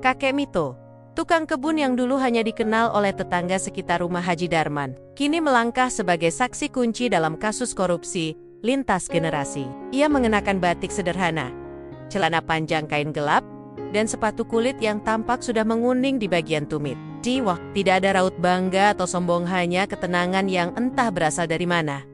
[SPEAKER 1] Kakek Mito, tukang kebun yang dulu hanya dikenal oleh tetangga sekitar rumah Haji Darman, kini melangkah sebagai saksi kunci dalam kasus korupsi lintas generasi. Ia mengenakan batik sederhana, celana panjang kain gelap, dan sepatu kulit yang tampak sudah menguning di bagian tumit. Wah, tidak ada raut bangga atau sombong, hanya ketenangan yang entah berasal dari mana.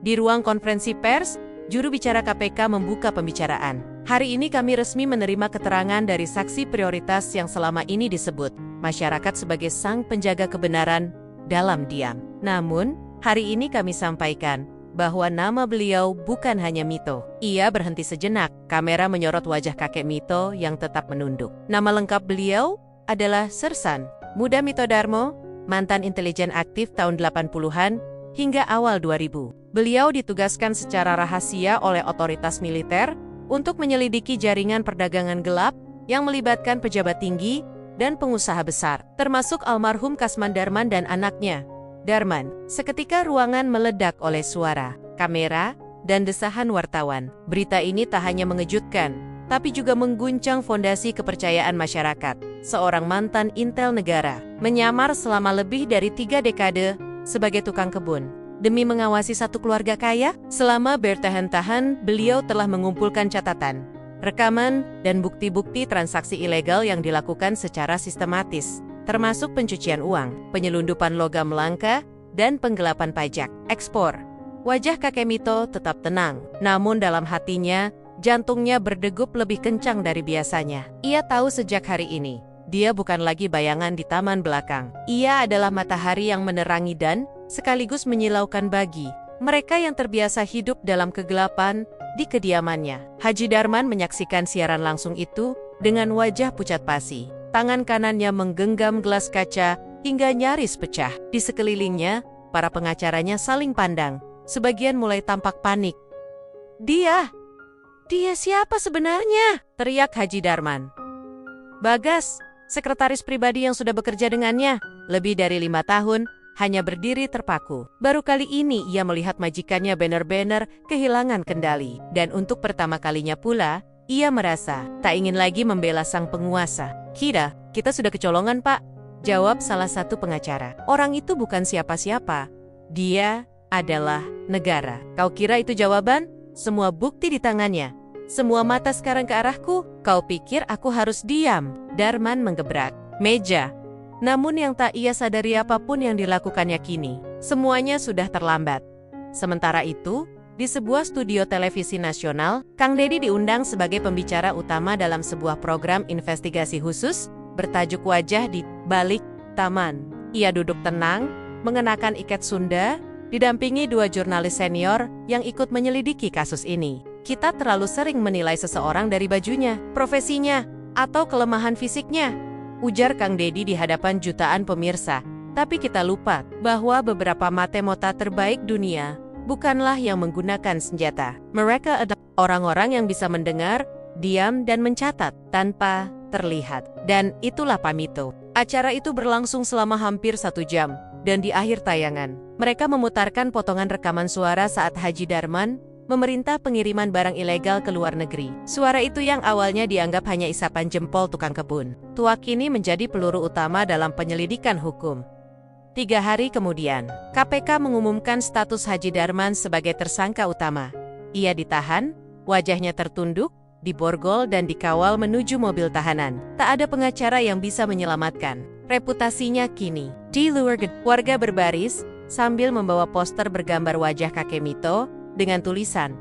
[SPEAKER 1] Di ruang konferensi pers, juru bicara KPK membuka pembicaraan. Hari ini kami resmi menerima keterangan dari saksi prioritas yang selama ini disebut masyarakat sebagai sang penjaga kebenaran dalam diam. Namun, hari ini kami sampaikan bahwa nama beliau bukan hanya Mito. Ia berhenti sejenak. Kamera menyorot wajah kakek Mito yang tetap menunduk. Nama lengkap beliau adalah Sersan Muda Mito Darmo, mantan intelijen aktif tahun 80-an hingga awal 2000. Beliau ditugaskan secara rahasia oleh otoritas militer untuk menyelidiki jaringan perdagangan gelap yang melibatkan pejabat tinggi dan pengusaha besar, termasuk almarhum Kasman Darman dan anaknya, Darman. Seketika ruangan meledak oleh suara, kamera, dan desahan wartawan. Berita ini tak hanya mengejutkan, tapi juga mengguncang fondasi kepercayaan masyarakat. Seorang mantan intel negara menyamar selama lebih dari 3 dekade sebagai tukang kebun demi mengawasi satu keluarga kaya. Selama bertahan-tahan, beliau telah mengumpulkan catatan, rekaman, dan bukti-bukti transaksi ilegal yang dilakukan secara sistematis, termasuk pencucian uang, penyelundupan logam langka, dan penggelapan pajak ekspor. Wajah kakek Mito tetap tenang, namun dalam hatinya, jantungnya berdegup lebih kencang dari biasanya. Ia tahu sejak hari ini, dia bukan lagi bayangan di taman belakang. Ia adalah matahari yang menerangi dan sekaligus menyilaukan bagi mereka yang terbiasa hidup dalam kegelapan di kediamannya. Haji Darman menyaksikan siaran langsung itu dengan wajah pucat pasi. Tangan kanannya menggenggam gelas kaca hingga nyaris pecah. Di sekelilingnya, para pengacaranya saling pandang. Sebagian mulai tampak panik. Dia siapa sebenarnya? Teriak Haji Darman. Bagas, sekretaris pribadi yang sudah bekerja dengannya lebih dari 5 tahun, hanya berdiri terpaku. Baru kali ini ia melihat majikannya benar-benar kehilangan kendali. Dan untuk pertama kalinya pula, ia merasa tak ingin lagi membela sang penguasa. Kita sudah kecolongan, Pak, jawab salah satu pengacara. Orang itu bukan siapa-siapa. Dia adalah negara. Kau kira itu jawaban? Semua bukti di tangannya. Semua mata sekarang ke arahku. Kau pikir aku harus diam? Darman menggebrak meja. Namun yang tak ia sadari apapun yang dilakukannya kini, semuanya sudah terlambat. Sementara itu, di sebuah studio televisi nasional, Kang Dedi diundang sebagai pembicara utama dalam sebuah program investigasi khusus bertajuk Wajah di Balik Taman. Ia duduk tenang, mengenakan ikat Sunda, didampingi 2 jurnalis senior yang ikut menyelidiki kasus ini. Kita terlalu sering menilai seseorang dari bajunya, profesinya, atau kelemahan fisiknya, ujar Kang Deddy di hadapan jutaan pemirsa. Tapi kita lupa bahwa beberapa mata terbaik dunia bukanlah yang menggunakan senjata. Mereka adalah orang-orang yang bisa mendengar, diam, dan mencatat tanpa terlihat. Dan itulah Pamito. Acara itu berlangsung selama hampir 1 jam. Dan di akhir tayangan, mereka memutarkan potongan rekaman suara saat Haji Darman memerintah pengiriman barang ilegal ke luar negeri. Suara itu yang awalnya dianggap hanya isapan jempol tukang kebun, tua kini menjadi peluru utama dalam penyelidikan hukum. 3 hari kemudian, KPK mengumumkan status Haji Darman sebagai tersangka utama. Ia ditahan, wajahnya tertunduk, diborgol dan dikawal menuju mobil tahanan. Tak ada pengacara yang bisa menyelamatkan reputasinya kini. Di luar gedung, warga berbaris sambil membawa poster bergambar wajah kakek Mito dengan tulisan,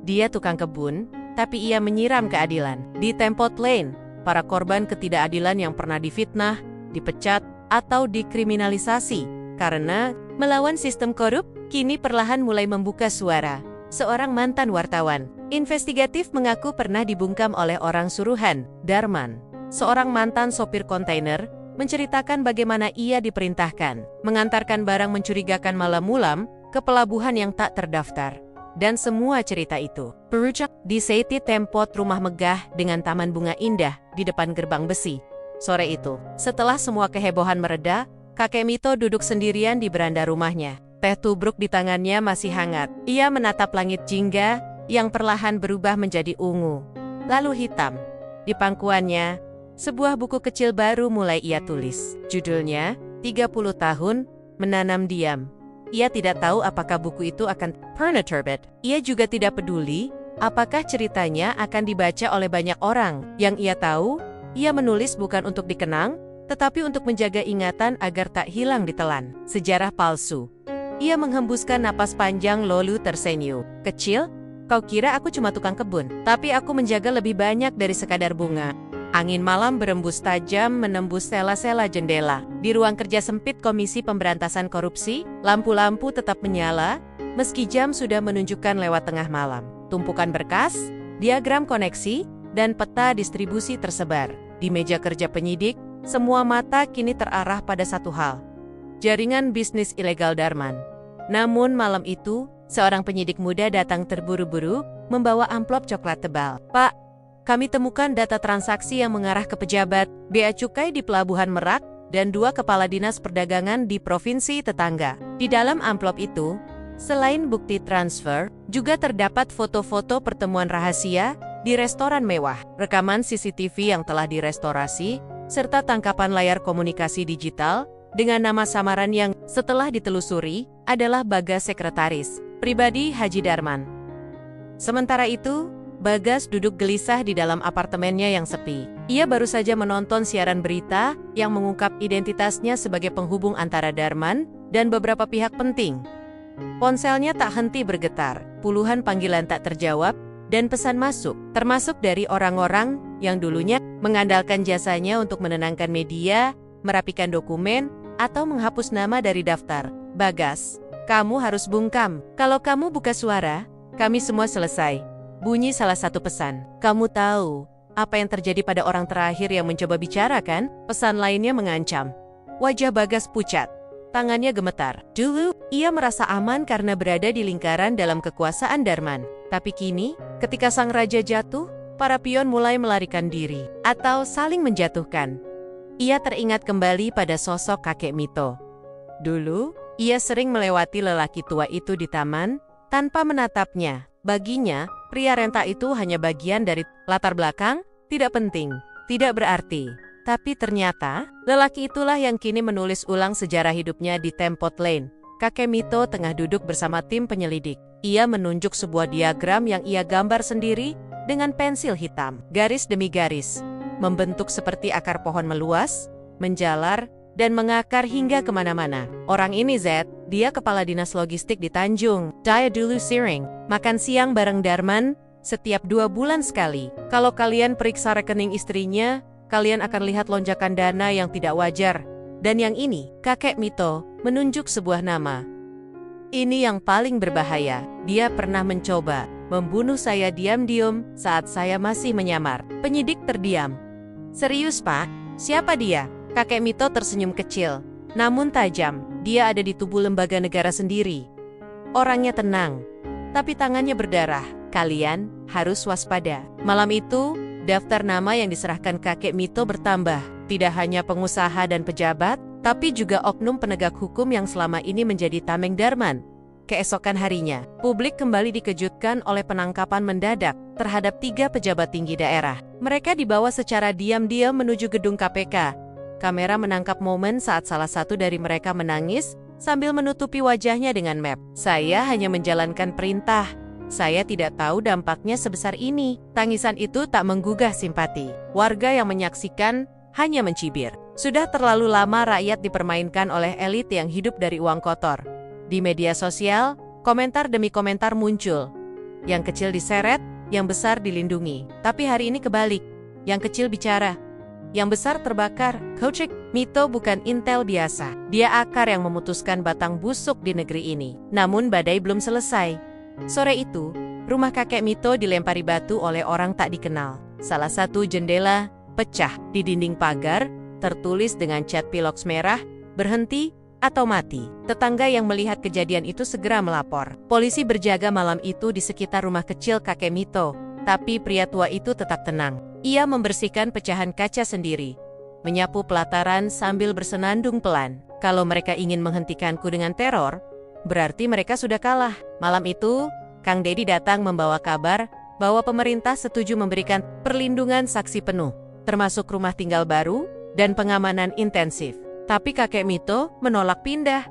[SPEAKER 1] "Dia tukang kebun, tapi ia menyiram keadilan." Di Tempat Lane, para korban ketidakadilan yang pernah difitnah, dipecat, atau dikriminalisasi karena melawan sistem korup, kini perlahan mulai membuka suara. Seorang mantan wartawan investigatif mengaku pernah dibungkam oleh orang suruhan. Darman, seorang mantan sopir kontainer, menceritakan bagaimana ia diperintahkan mengantarkan barang mencurigakan malam-mulam ke pelabuhan yang tak terdaftar. Dan semua cerita itu berucap di City Tempat, rumah megah dengan taman bunga indah di depan gerbang besi. Sore itu, setelah semua kehebohan mereda, kakek Mito duduk sendirian di beranda rumahnya. Teh tubruk di tangannya masih hangat. Ia menatap langit jingga yang perlahan berubah menjadi ungu, lalu hitam. Di pangkuannya, sebuah buku kecil baru mulai ia tulis. Judulnya, 30 tahun menanam diam. Ia tidak tahu apakah buku itu akan pernah terbit. Ia juga tidak peduli apakah ceritanya akan dibaca oleh banyak orang. Yang ia tahu, ia menulis bukan untuk dikenang, tetapi untuk menjaga ingatan agar tak hilang ditelan. Sejarah palsu. Ia menghembuskan napas panjang lalu tersenyum. Kecil, kau kira aku cuma tukang kebun, tapi aku menjaga lebih banyak dari sekadar bunga. Angin malam berembus tajam menembus sela-sela jendela. Di ruang kerja sempit Komisi Pemberantasan Korupsi, lampu-lampu tetap menyala, meski jam sudah menunjukkan lewat tengah malam. Tumpukan berkas, diagram koneksi, dan peta distribusi tersebar. Di meja kerja penyidik, semua mata kini terarah pada satu hal. Jaringan bisnis ilegal Darman. Namun malam itu, seorang penyidik muda datang terburu-buru, membawa amplop coklat tebal. "Pak, kami temukan data transaksi yang mengarah ke pejabat Bea Cukai di Pelabuhan Merak dan 2 kepala dinas perdagangan di provinsi tetangga." Di dalam amplop itu, selain bukti transfer, juga terdapat foto-foto pertemuan rahasia di restoran mewah, rekaman CCTV yang telah direstorasi, serta tangkapan layar komunikasi digital dengan nama samaran yang setelah ditelusuri adalah Bagas, sekretaris pribadi Haji Darman. Sementara itu, Bagas duduk gelisah di dalam apartemennya yang sepi. Ia baru saja menonton siaran berita yang mengungkap identitasnya sebagai penghubung antara Darman dan beberapa pihak penting. Ponselnya tak henti bergetar, puluhan panggilan tak terjawab, dan pesan masuk, termasuk dari orang-orang yang dulunya mengandalkan jasanya untuk menenangkan media, merapikan dokumen, atau menghapus nama dari daftar. "Bagas, kamu harus bungkam. Kalau kamu buka suara, kami semua selesai," bunyi salah satu pesan. "Kamu tahu apa yang terjadi pada orang terakhir yang mencoba bicara, kan?" Pesan lainnya mengancam. Wajah Bagas pucat, tangannya gemetar. Dulu, ia merasa aman karena berada di lingkaran dalam kekuasaan Darman. Tapi kini, ketika sang raja jatuh, para pion mulai melarikan diri atau saling menjatuhkan. Ia teringat kembali pada sosok kakek Mito. Dulu, ia sering melewati lelaki tua itu di taman tanpa menatapnya. Baginya, pria renta itu hanya bagian dari latar belakang, tidak penting, tidak berarti. Tapi ternyata, lelaki itulah yang kini menulis ulang sejarah hidupnya di Tempat Lane. Kakek Mito tengah duduk bersama tim penyelidik. Ia menunjuk sebuah diagram yang ia gambar sendiri dengan pensil hitam. Garis demi garis, membentuk seperti akar pohon meluas, menjalar, dan mengakar hingga kemana-mana. Orang ini Z, dia kepala dinas logistik di Tanjung. Dia dulu sering makan siang bareng Darman setiap 2 bulan sekali. Kalau kalian periksa rekening istrinya, kalian akan lihat lonjakan dana yang tidak wajar. Dan yang ini, kakek Mito menunjuk sebuah nama. Ini yang paling berbahaya. Dia pernah mencoba membunuh saya diam-diam saat saya masih menyamar. Penyidik terdiam. Serius, Pak? Siapa dia? Kakek Mito tersenyum kecil, namun tajam. Dia ada di tubuh lembaga negara sendiri. Orangnya tenang, tapi tangannya berdarah. Kalian harus waspada. Malam itu, daftar nama yang diserahkan kakek Mito bertambah. Tidak hanya pengusaha dan pejabat, tapi juga oknum penegak hukum yang selama ini menjadi tameng Darman. Keesokan harinya, publik kembali dikejutkan oleh penangkapan mendadak terhadap 3 pejabat tinggi daerah. Mereka dibawa secara diam-diam menuju gedung KPK. Kamera menangkap momen saat salah satu dari mereka menangis sambil menutupi wajahnya dengan map. Saya hanya menjalankan perintah. Saya tidak tahu dampaknya sebesar ini. Tangisan itu tak menggugah simpati. Warga yang menyaksikan hanya mencibir. Sudah terlalu lama rakyat dipermainkan oleh elit yang hidup dari uang kotor. Di media sosial, komentar demi komentar muncul. Yang kecil diseret, yang besar dilindungi. Tapi hari ini kebalik. Yang kecil bicara, yang besar terbakar. Kocek, Mito bukan intel biasa. Dia akar yang memutuskan batang busuk di negeri ini. Namun badai belum selesai. Sore itu, rumah kakek Mito dilempari batu oleh orang tak dikenal. Salah satu jendela pecah. Di dinding pagar, tertulis dengan cat piloks merah, berhenti atau mati. Tetangga yang melihat kejadian itu segera melapor. Polisi berjaga malam itu di sekitar rumah kecil kakek Mito. Tapi pria tua itu tetap tenang. Ia membersihkan pecahan kaca sendiri, menyapu pelataran sambil bersenandung pelan. Kalau mereka ingin menghentikanku dengan teror, berarti mereka sudah kalah. Malam itu, Kang Dedi datang membawa kabar bahwa pemerintah setuju memberikan perlindungan saksi penuh, termasuk rumah tinggal baru dan pengamanan intensif. Tapi kakek Mito menolak pindah.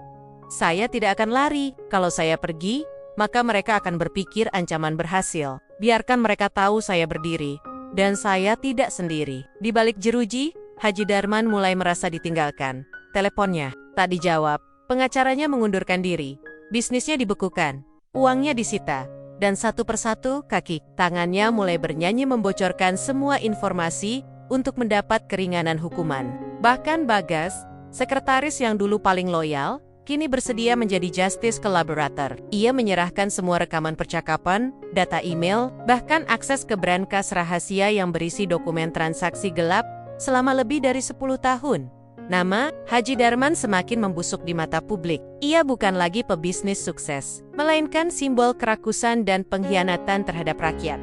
[SPEAKER 1] Saya tidak akan lari. Kalau saya pergi, maka mereka akan berpikir ancaman berhasil. Biarkan mereka tahu saya berdiri. Dan saya tidak sendiri. Di balik jeruji, Haji Darman mulai merasa ditinggalkan. Teleponnya tak dijawab. Pengacaranya mengundurkan diri. Bisnisnya dibekukan. Uangnya disita. Dan satu persatu kaki tangannya mulai bernyanyi membocorkan semua informasi untuk mendapat keringanan hukuman. Bahkan Bagas, sekretaris yang dulu paling loyal, kini bersedia menjadi justice collaborator. Ia menyerahkan semua rekaman percakapan, data email, bahkan akses ke brankas rahasia yang berisi dokumen transaksi gelap selama lebih dari 10 tahun. Nama Haji Darman semakin membusuk di mata publik. Ia bukan lagi pebisnis sukses, melainkan simbol kerakusan dan pengkhianatan terhadap rakyat.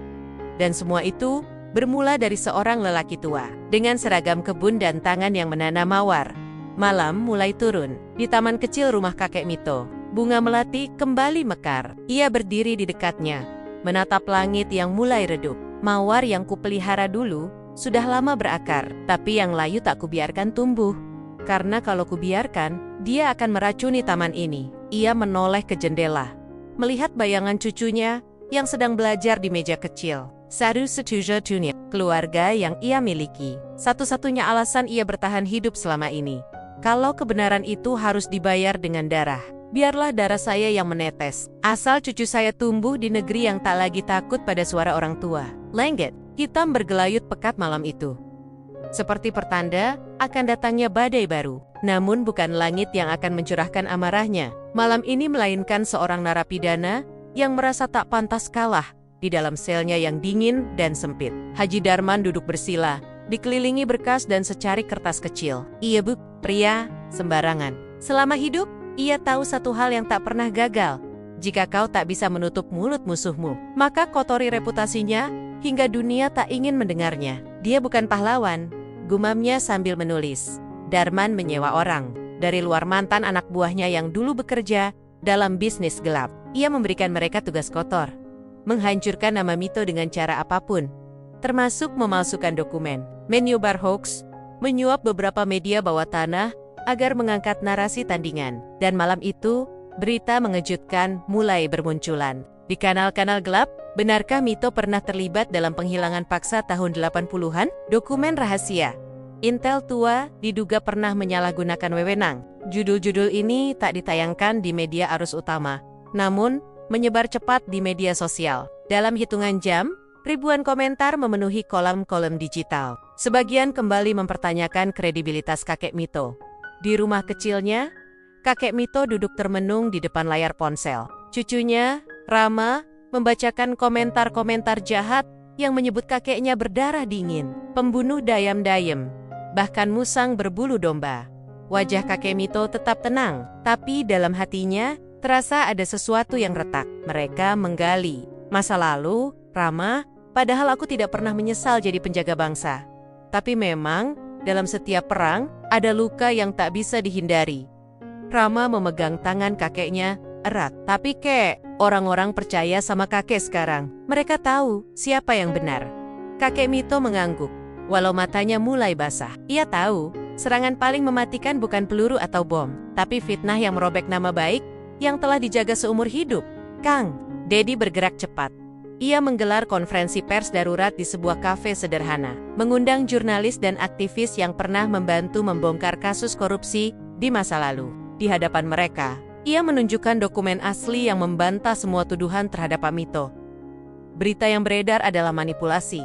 [SPEAKER 1] Dan semua itu bermula dari seorang lelaki tua, dengan seragam kebun dan tangan yang menanam mawar. Malam mulai turun. Di taman kecil rumah kakek Mito, bunga melati kembali mekar. Ia berdiri di dekatnya, menatap langit yang mulai redup. Mawar yang kupelihara dulu sudah lama berakar, tapi yang layu tak kubiarkan tumbuh. Karena kalau kubiarkan, dia akan meracuni taman ini. Ia menoleh ke jendela, melihat bayangan cucunya yang sedang belajar di meja kecil. Saru satu-satunya keluarga yang ia miliki. Satu-satunya alasan ia bertahan hidup selama ini. Kalau kebenaran itu harus dibayar dengan darah, biarlah darah saya yang menetes. Asal cucu saya tumbuh di negeri yang tak lagi takut pada suara orang tua. Lengket, hitam bergelayut pekat malam itu. Seperti pertanda akan datangnya badai baru. Namun bukan langit yang akan mencurahkan amarahnya. Malam ini melainkan seorang narapidana yang merasa tak pantas kalah di dalam selnya yang dingin dan sempit. Haji Darman duduk bersila, dikelilingi berkas dan secari kertas kecil. Iya bu, pria, sembarangan. Selama hidup, ia tahu satu hal yang tak pernah gagal. Jika kau tak bisa menutup mulut musuhmu, maka kotori reputasinya hingga dunia tak ingin mendengarnya. Dia bukan pahlawan, gumamnya sambil menulis. Darman menyewa orang dari luar mantan anak buahnya yang dulu bekerja dalam bisnis gelap. Ia memberikan mereka tugas kotor, menghancurkan nama Mito dengan cara apapun, termasuk memalsukan dokumen, menyebar hoax, menyuap beberapa media bawah tanah agar mengangkat narasi tandingan. Dan malam itu, berita mengejutkan mulai bermunculan. Di kanal-kanal gelap, benarkah Mito pernah terlibat dalam penghilangan paksa tahun 80-an? Dokumen rahasia. Intel tua diduga pernah menyalahgunakan wewenang. Judul-judul ini tak ditayangkan di media arus utama, namun menyebar cepat di media sosial. Dalam hitungan jam, ribuan komentar memenuhi kolom-kolom digital. Sebagian kembali mempertanyakan kredibilitas kakek Mito. Di rumah kecilnya, Kakek Mito duduk termenung di depan layar ponsel. Cucunya, Rama, membacakan komentar-komentar jahat yang menyebut kakeknya berdarah dingin, pembunuh dayam-dayem, bahkan musang berbulu domba. Wajah kakek Mito tetap tenang, tapi dalam hatinya terasa ada sesuatu yang retak. Mereka menggali masa lalu, Rama, padahal aku tidak pernah menyesal jadi penjaga bangsa. Tapi memang, dalam setiap perang, ada luka yang tak bisa dihindari. Rama memegang tangan kakeknya erat. Tapi kek, orang-orang percaya sama kakek sekarang. Mereka tahu siapa yang benar. Kakek Mito mengangguk, walau matanya mulai basah. Ia tahu, serangan paling mematikan bukan peluru atau bom, tapi fitnah yang merobek nama baik yang telah dijaga seumur hidup. Kang, Dedi bergerak cepat. Ia menggelar konferensi pers darurat di sebuah kafe sederhana, mengundang jurnalis dan aktivis yang pernah membantu membongkar kasus korupsi di masa lalu. Di hadapan mereka, ia menunjukkan dokumen asli yang membantah semua tuduhan terhadap Pak Mito. Berita yang beredar adalah manipulasi.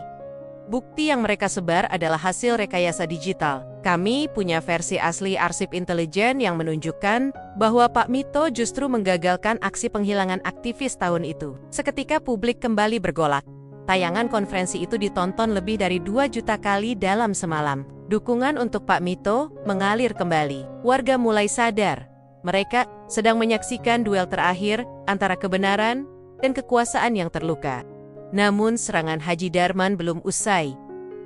[SPEAKER 1] Bukti yang mereka sebar adalah hasil rekayasa digital. Kami punya versi asli arsip intelijen yang menunjukkan bahwa Pak Mito justru menggagalkan aksi penghilangan aktivis tahun itu. Seketika publik kembali bergolak. Tayangan konferensi itu ditonton lebih dari 2 juta kali dalam semalam. Dukungan untuk Pak Mito mengalir kembali. Warga mulai sadar. Mereka sedang menyaksikan duel terakhir antara kebenaran dan kekuasaan yang terluka. Namun serangan Haji Darman belum usai.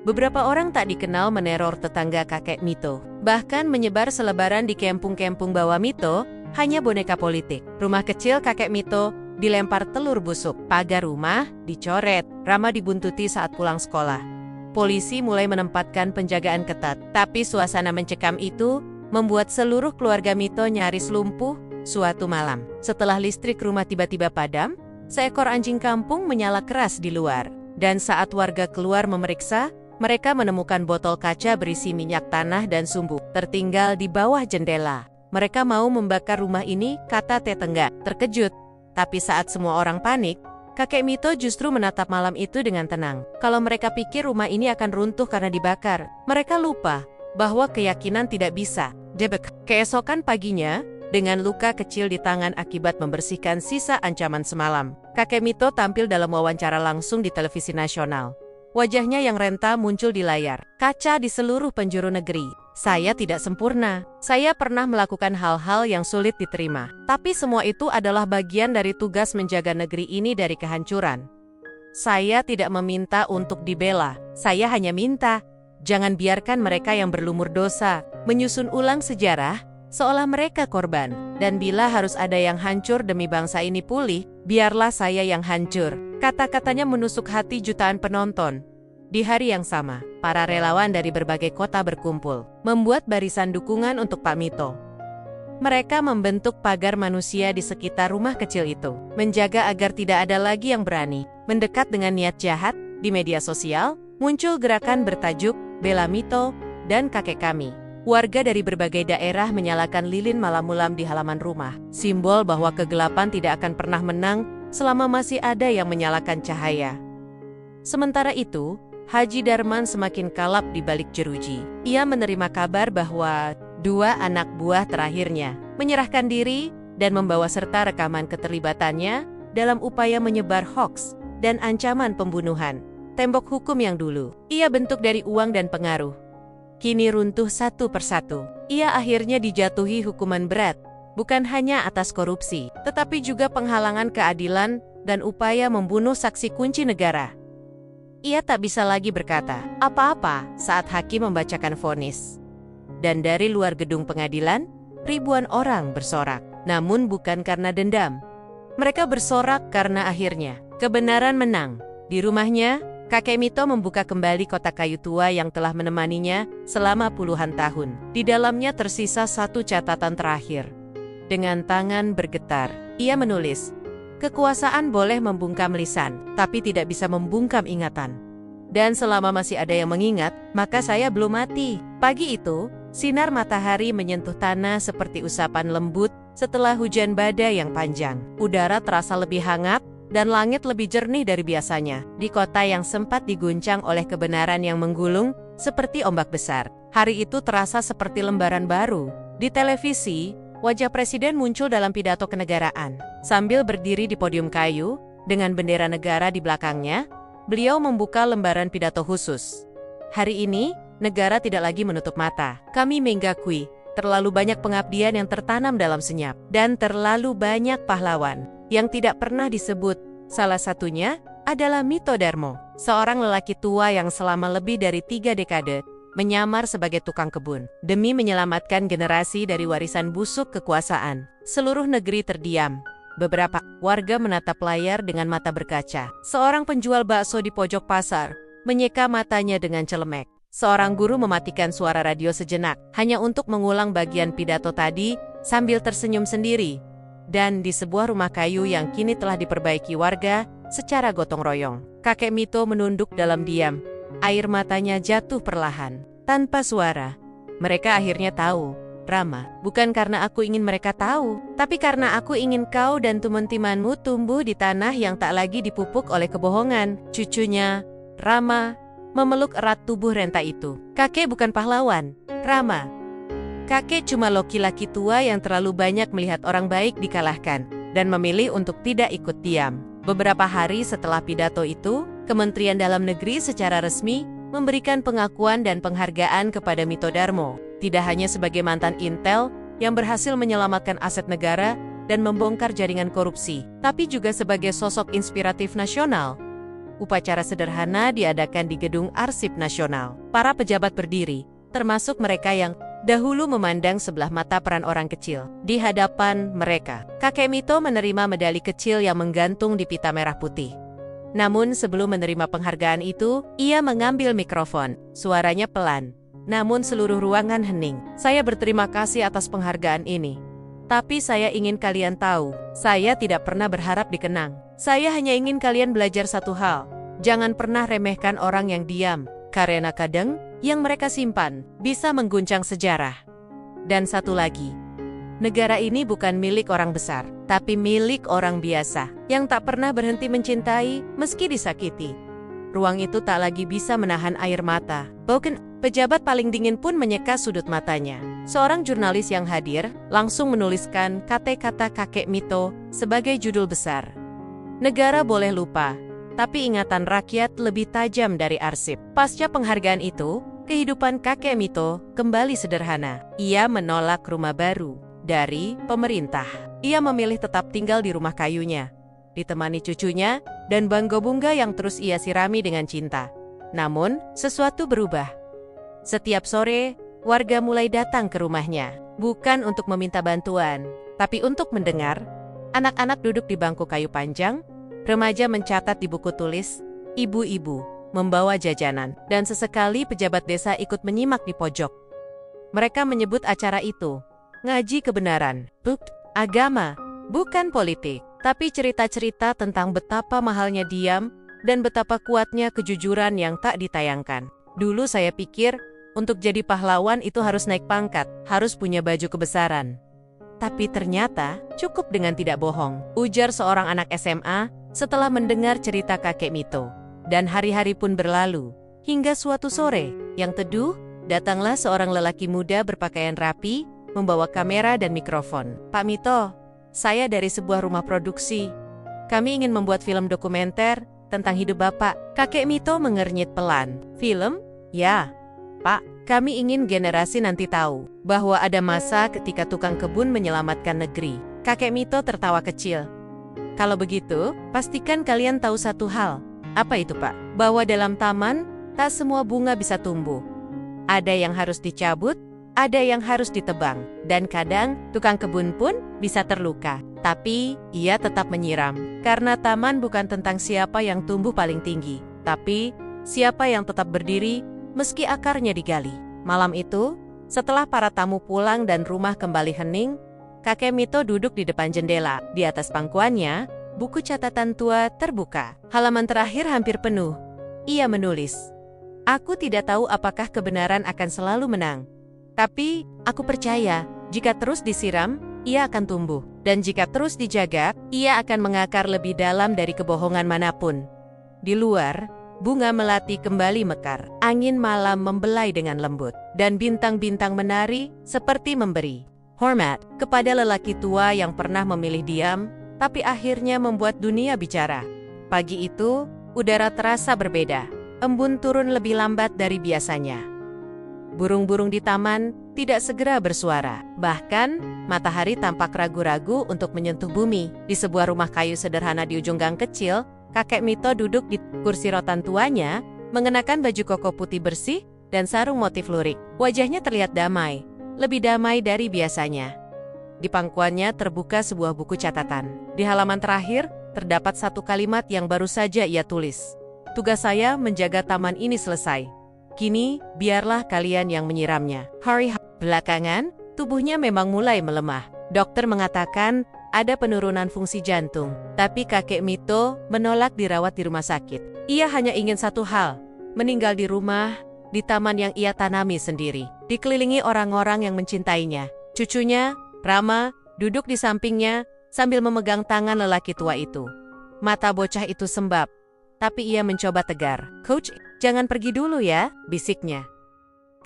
[SPEAKER 1] Beberapa orang tak dikenal meneror tetangga kakek Mito. Bahkan menyebar selebaran di kampung-kampung bahwa Mito hanya boneka politik. Rumah kecil kakek Mito dilempar telur busuk. Pagar rumah dicoret. Rama dibuntuti saat pulang sekolah. Polisi mulai menempatkan penjagaan ketat. Tapi suasana mencekam itu membuat seluruh keluarga Mito nyaris lumpuh suatu malam. Setelah listrik rumah tiba-tiba padam, seekor anjing kampung menyala keras di luar. Dan saat warga keluar memeriksa, mereka menemukan botol kaca berisi minyak tanah dan sumbu tertinggal di bawah jendela. Mereka mau membakar rumah ini, kata tetangga. Terkejut, tapi saat semua orang panik, kakek Mito justru menatap malam itu dengan tenang. Kalau mereka pikir rumah ini akan runtuh karena dibakar, mereka lupa bahwa keyakinan tidak bisa. Keesokan paginya, dengan luka kecil di tangan akibat membersihkan sisa ancaman semalam, kakek Mito tampil dalam wawancara langsung di televisi nasional. Wajahnya yang renta muncul di layar kaca di seluruh penjuru negeri. Saya tidak sempurna. Saya pernah melakukan hal-hal yang sulit diterima. Tapi semua itu adalah bagian dari tugas menjaga negeri ini dari kehancuran. Saya tidak meminta untuk dibela. Saya hanya minta, jangan biarkan mereka yang berlumur dosa menyusun ulang sejarah seolah mereka korban. Dan bila harus ada yang hancur demi bangsa ini pulih, biarlah saya yang hancur. Kata-katanya menusuk hati jutaan penonton. Di hari yang sama, para relawan dari berbagai kota berkumpul, membuat barisan dukungan untuk Pak Mito. Mereka membentuk pagar manusia di sekitar rumah kecil itu, menjaga agar tidak ada lagi yang berani mendekat dengan niat jahat. Di media sosial, muncul gerakan bertajuk Bela Mito dan Kakek Kami. Warga dari berbagai daerah menyalakan lilin malam-malam di halaman rumah, simbol bahwa kegelapan tidak akan pernah menang selama masih ada yang menyalakan cahaya. Sementara itu, Haji Darman semakin kalap di balik jeruji. Ia menerima kabar bahwa 2 anak buah terakhirnya menyerahkan diri dan membawa serta rekaman keterlibatannya dalam upaya menyebar hoaks dan ancaman pembunuhan. Tembok hukum yang dulu ia bentuk dari uang dan pengaruh, kini runtuh satu persatu. Ia akhirnya dijatuhi hukuman berat, bukan hanya atas korupsi, tetapi juga penghalangan keadilan dan upaya membunuh saksi kunci negara. Ia tak bisa lagi berkata apa-apa saat hakim membacakan vonis. Dan dari luar gedung pengadilan, ribuan orang bersorak. Namun bukan karena dendam. Mereka bersorak karena akhirnya kebenaran menang. Di rumahnya, kakek Mito membuka kembali kotak kayu tua yang telah menemaninya selama puluhan tahun. Di dalamnya tersisa satu catatan terakhir. Dengan tangan bergetar, ia menulis, "Kekuasaan boleh membungkam lisan, tapi tidak bisa membungkam ingatan. Dan selama masih ada yang mengingat, maka saya belum mati." Pagi itu, sinar matahari menyentuh tanah seperti usapan lembut setelah hujan badai yang panjang. Udara terasa lebih hangat, dan langit lebih jernih dari biasanya. Di kota yang sempat diguncang oleh kebenaran yang menggulung seperti ombak besar, hari itu terasa seperti lembaran baru. Di televisi, Wajah presiden muncul dalam pidato kenegaraan. Sambil berdiri di podium kayu, dengan bendera negara di belakangnya, beliau membuka lembaran pidato khusus. Hari ini, negara tidak lagi menutup mata. Kami mengakui, terlalu banyak pengabdian yang tertanam dalam senyap, dan terlalu banyak pahlawan yang tidak pernah disebut. Salah satunya adalah Mito Darmo, seorang lelaki tua yang selama lebih dari 3 dekade menyamar sebagai tukang kebun. Demi menyelamatkan generasi dari warisan busuk kekuasaan, seluruh negeri terdiam. Beberapa warga menatap layar dengan mata berkaca. Seorang penjual bakso di pojok pasar menyeka matanya dengan celemek. Seorang guru mematikan suara radio sejenak, hanya untuk mengulang bagian pidato tadi sambil tersenyum sendiri. Dan di sebuah rumah kayu yang kini telah diperbaiki warga secara gotong royong, kakek Mito menunduk dalam diam. Air matanya jatuh perlahan, tanpa suara. Mereka akhirnya tahu, Rama, bukan karena aku ingin mereka tahu, tapi karena aku ingin kau dan teman-temanmu tumbuh di tanah yang tak lagi dipupuk oleh kebohongan. Cucunya, Rama, memeluk erat tubuh renta itu. Kakek bukan pahlawan, Rama. Kakek cuma laki-laki tua yang terlalu banyak melihat orang baik dikalahkan, dan memilih untuk tidak ikut diam. Beberapa hari setelah pidato itu, Kementerian Dalam Negeri secara resmi memberikan pengakuan dan penghargaan kepada Mito Darmo, tidak hanya sebagai mantan Intel yang berhasil menyelamatkan aset negara dan membongkar jaringan korupsi, tapi juga sebagai sosok inspiratif nasional. Upacara sederhana diadakan di Gedung Arsip Nasional. Para pejabat berdiri, termasuk mereka yang dahulu memandang sebelah mata peran orang kecil. Di hadapan mereka, kakek Mito menerima medali kecil yang menggantung di pita merah putih. Namun sebelum menerima penghargaan itu, ia mengambil mikrofon. Suaranya pelan, namun seluruh ruangan hening. Saya berterima kasih atas penghargaan ini. Tapi saya ingin kalian tahu, saya tidak pernah berharap dikenang. Saya hanya ingin kalian belajar satu hal. Jangan pernah remehkan orang yang diam, karena kadang yang mereka simpan bisa mengguncang sejarah. Dan satu lagi, negara ini bukan milik orang besar, tapi milik orang biasa, yang tak pernah berhenti mencintai meski disakiti. Ruang itu tak lagi bisa menahan air mata. Bahkan pejabat paling dingin pun menyeka sudut matanya. Seorang jurnalis yang hadir langsung menuliskan kata-kata kakek Mito sebagai judul besar. Negara boleh lupa, tapi ingatan rakyat lebih tajam dari arsip. Pasca penghargaan itu, kehidupan kakek Mito kembali sederhana. Ia menolak rumah baru dari pemerintah. Ia memilih tetap tinggal di rumah kayunya, ditemani cucunya dan bunga-bunga yang terus ia sirami dengan cinta. Namun, sesuatu berubah. Setiap sore, warga mulai datang ke rumahnya, bukan untuk meminta bantuan, tapi untuk mendengar. Anak-anak duduk di bangku kayu panjang, remaja mencatat di buku tulis, ibu-ibu membawa jajanan, dan sesekali pejabat desa ikut menyimak di pojok. Mereka menyebut acara itu ngaji kebenaran, agama, bukan politik, tapi cerita-cerita tentang betapa mahalnya diam dan betapa kuatnya kejujuran yang tak ditayangkan. Dulu saya pikir, untuk jadi pahlawan itu harus naik pangkat, harus punya baju kebesaran. Tapi ternyata cukup dengan tidak bohong, ujar seorang anak SMA setelah mendengar cerita kakek Mito. Dan hari-hari pun berlalu, hingga suatu sore yang teduh, datanglah seorang lelaki muda berpakaian rapi, membawa kamera dan mikrofon. Pak Mito, saya dari sebuah rumah produksi. Kami ingin membuat film dokumenter tentang hidup Bapak. Kakek Mito mengernyit pelan. Film? Ya, Pak. Kami ingin generasi nanti tahu bahwa ada masa ketika tukang kebun menyelamatkan negeri. Kakek Mito tertawa kecil. Kalau begitu, pastikan kalian tahu satu hal. Apa itu, Pak? Bahwa dalam taman, tak semua bunga bisa tumbuh. Ada yang harus dicabut, ada yang harus ditebang, dan kadang tukang kebun pun bisa terluka. Tapi ia tetap menyiram, karena taman bukan tentang siapa yang tumbuh paling tinggi, tapi siapa yang tetap berdiri meski akarnya digali. Malam itu, setelah para tamu pulang dan rumah kembali hening, kakek Mito duduk di depan jendela. Di atas pangkuannya, buku catatan tua terbuka. Halaman terakhir hampir penuh. Ia menulis, "Aku tidak tahu apakah kebenaran akan selalu menang. Tapi, aku percaya, jika terus disiram, ia akan tumbuh. Dan jika terus dijaga, ia akan mengakar lebih dalam dari kebohongan manapun." Di luar, bunga melati kembali mekar. Angin malam membelai dengan lembut, dan bintang-bintang menari seperti memberi Hormat kepada lelaki tua yang pernah memilih diam, tapi akhirnya membuat dunia bicara. Pagi itu, udara terasa berbeda. Embun turun lebih lambat dari biasanya. Burung-burung di taman tidak segera bersuara. Bahkan, matahari tampak ragu-ragu untuk menyentuh bumi. Di sebuah rumah kayu sederhana di ujung gang kecil, kakek Mito duduk di kursi rotan tuanya, mengenakan baju koko putih bersih dan sarung motif lurik. Wajahnya terlihat damai, lebih damai dari biasanya. Di pangkuannya terbuka sebuah buku catatan. Di halaman terakhir, terdapat satu kalimat yang baru saja ia tulis. Tugas saya menjaga taman ini selesai. Kini, biarlah kalian yang menyiramnya. Belakangan, tubuhnya memang mulai melemah. Dokter mengatakan ada penurunan fungsi jantung. Tapi kakek Mito menolak dirawat di rumah sakit. Ia hanya ingin satu hal, meninggal di rumah, di taman yang ia tanami sendiri. Dikelilingi orang-orang yang mencintainya. Cucunya, Rama, duduk di sampingnya sambil memegang tangan lelaki tua itu. Mata bocah itu sembab. Tapi ia mencoba tegar. "Coach, jangan pergi dulu ya," bisiknya.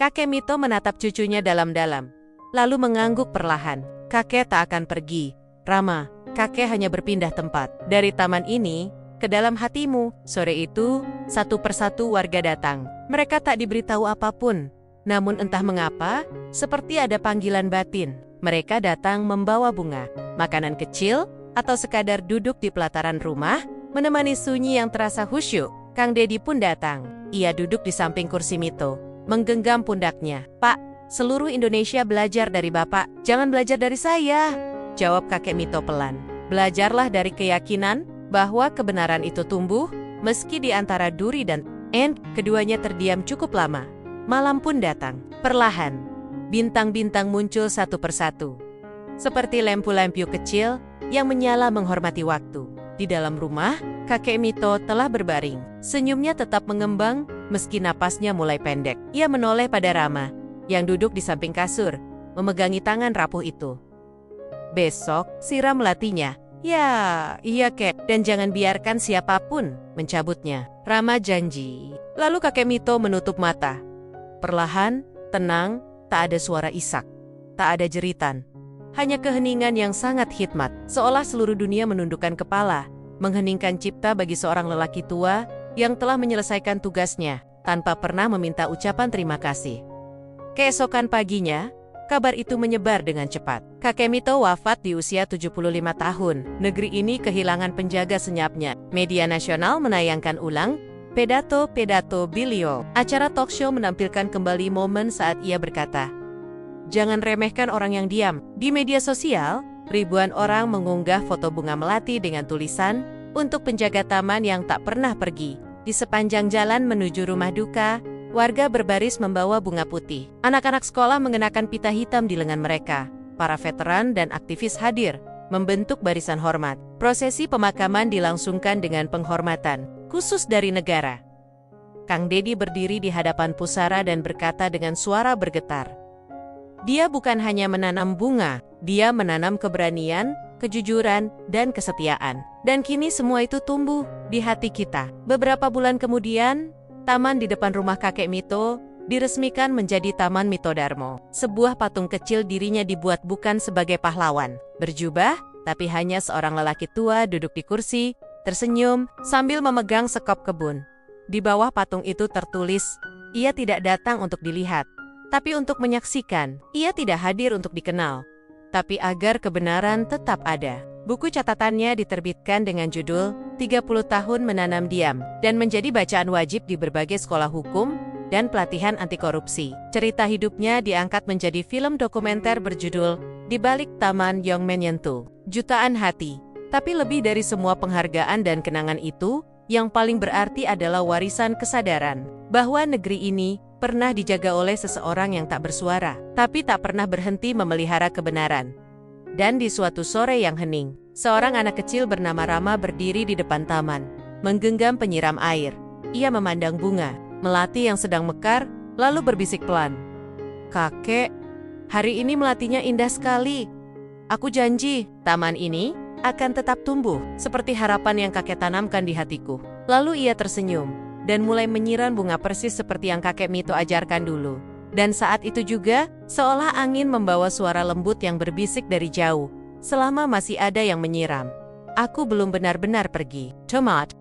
[SPEAKER 1] Kakek Mito menatap cucunya dalam-dalam, lalu mengangguk perlahan. "Kakek tak akan pergi, Rama. Kakek hanya berpindah tempat. Dari taman ini, ke dalam hatimu." Sore itu, satu persatu warga datang. Mereka tak diberitahu apapun. Namun entah mengapa, seperti ada panggilan batin. Mereka datang membawa bunga, makanan kecil, atau sekadar duduk di pelataran rumah, menemani sunyi yang terasa khusyuk. Kang Dedi pun datang. Ia duduk di samping kursi Mito, menggenggam pundaknya. "Pak, seluruh Indonesia belajar dari Bapak. Jangan belajar dari saya," jawab kakek Mito pelan. "Belajarlah dari keyakinan bahwa kebenaran itu tumbuh, meski di antara duri dan keduanya terdiam cukup lama. Malam pun datang. Perlahan, bintang-bintang muncul satu persatu. Seperti lampu-lampu kecil yang menyala menghormati waktu. Di dalam rumah, kakek Mito telah berbaring. Senyumnya tetap mengembang, meski napasnya mulai pendek. Ia menoleh pada Rama, yang duduk di samping kasur, memegangi tangan rapuh itu. "Besok, Sira melatihnya." "Ya, iya kek, dan jangan biarkan siapapun mencabutnya." Rama janji. Lalu kakek Mito menutup mata. Perlahan, tenang, tak ada suara isak, tak ada jeritan. Hanya keheningan yang sangat hikmat, seolah seluruh dunia menundukkan kepala, mengheningkan cipta bagi seorang lelaki tua yang telah menyelesaikan tugasnya, tanpa pernah meminta ucapan terima kasih. Keesokan paginya, kabar itu menyebar dengan cepat. Kakek Mito wafat di usia 75 tahun. Negeri ini kehilangan penjaga senyapnya. Media nasional menayangkan ulang pidato beliau. Acara talk show menampilkan kembali momen saat ia berkata, "Jangan remehkan orang yang diam." Di media sosial, ribuan orang mengunggah foto bunga melati dengan tulisan, "Untuk penjaga taman yang tak pernah pergi." Di sepanjang jalan menuju rumah duka, warga berbaris membawa bunga putih. Anak-anak sekolah mengenakan pita hitam di lengan mereka. Para veteran dan aktivis hadir, membentuk barisan hormat. Prosesi pemakaman dilangsungkan dengan penghormatan khusus dari negara. Kang Dedi berdiri di hadapan pusara dan berkata dengan suara bergetar, "Dia bukan hanya menanam bunga, dia menanam keberanian, kejujuran, dan kesetiaan. Dan kini semua itu tumbuh di hati kita." Beberapa bulan kemudian, taman di depan rumah kakek Mito diresmikan menjadi Taman Mito Darmo. Sebuah patung kecil dirinya dibuat bukan sebagai pahlawan, berjubah, tapi hanya seorang lelaki tua duduk di kursi, tersenyum, sambil memegang sekop kebun. Di bawah patung itu tertulis, "Ia tidak datang untuk dilihat, tapi untuk menyaksikan." Ia tidak hadir untuk dikenal, tapi agar kebenaran tetap ada. Buku catatannya diterbitkan dengan judul 30 tahun menanam diam, dan menjadi bacaan wajib di berbagai sekolah hukum dan pelatihan anti korupsi. Cerita hidupnya diangkat menjadi film dokumenter berjudul Di Balik Taman yang Menyentuh Jutaan Hati. Tapi lebih dari semua penghargaan dan kenangan itu, yang paling berarti adalah warisan kesadaran bahwa negeri ini pernah dijaga oleh seseorang yang tak bersuara, tapi tak pernah berhenti memelihara kebenaran. Dan di suatu sore yang hening, seorang anak kecil bernama Rama berdiri di depan taman, menggenggam penyiram air. Ia memandang bunga melati yang sedang mekar, lalu berbisik pelan, "Kakek, hari ini melatinya indah sekali. Aku janji, taman ini akan tetap tumbuh seperti harapan yang kakek tanamkan di hatiku." Lalu ia tersenyum dan mulai menyiram bunga persis seperti yang kakek Mito ajarkan dulu. Dan saat itu juga, seolah angin membawa suara lembut yang berbisik dari jauh. Selama masih ada yang menyiram, aku belum benar-benar pergi. Tomat.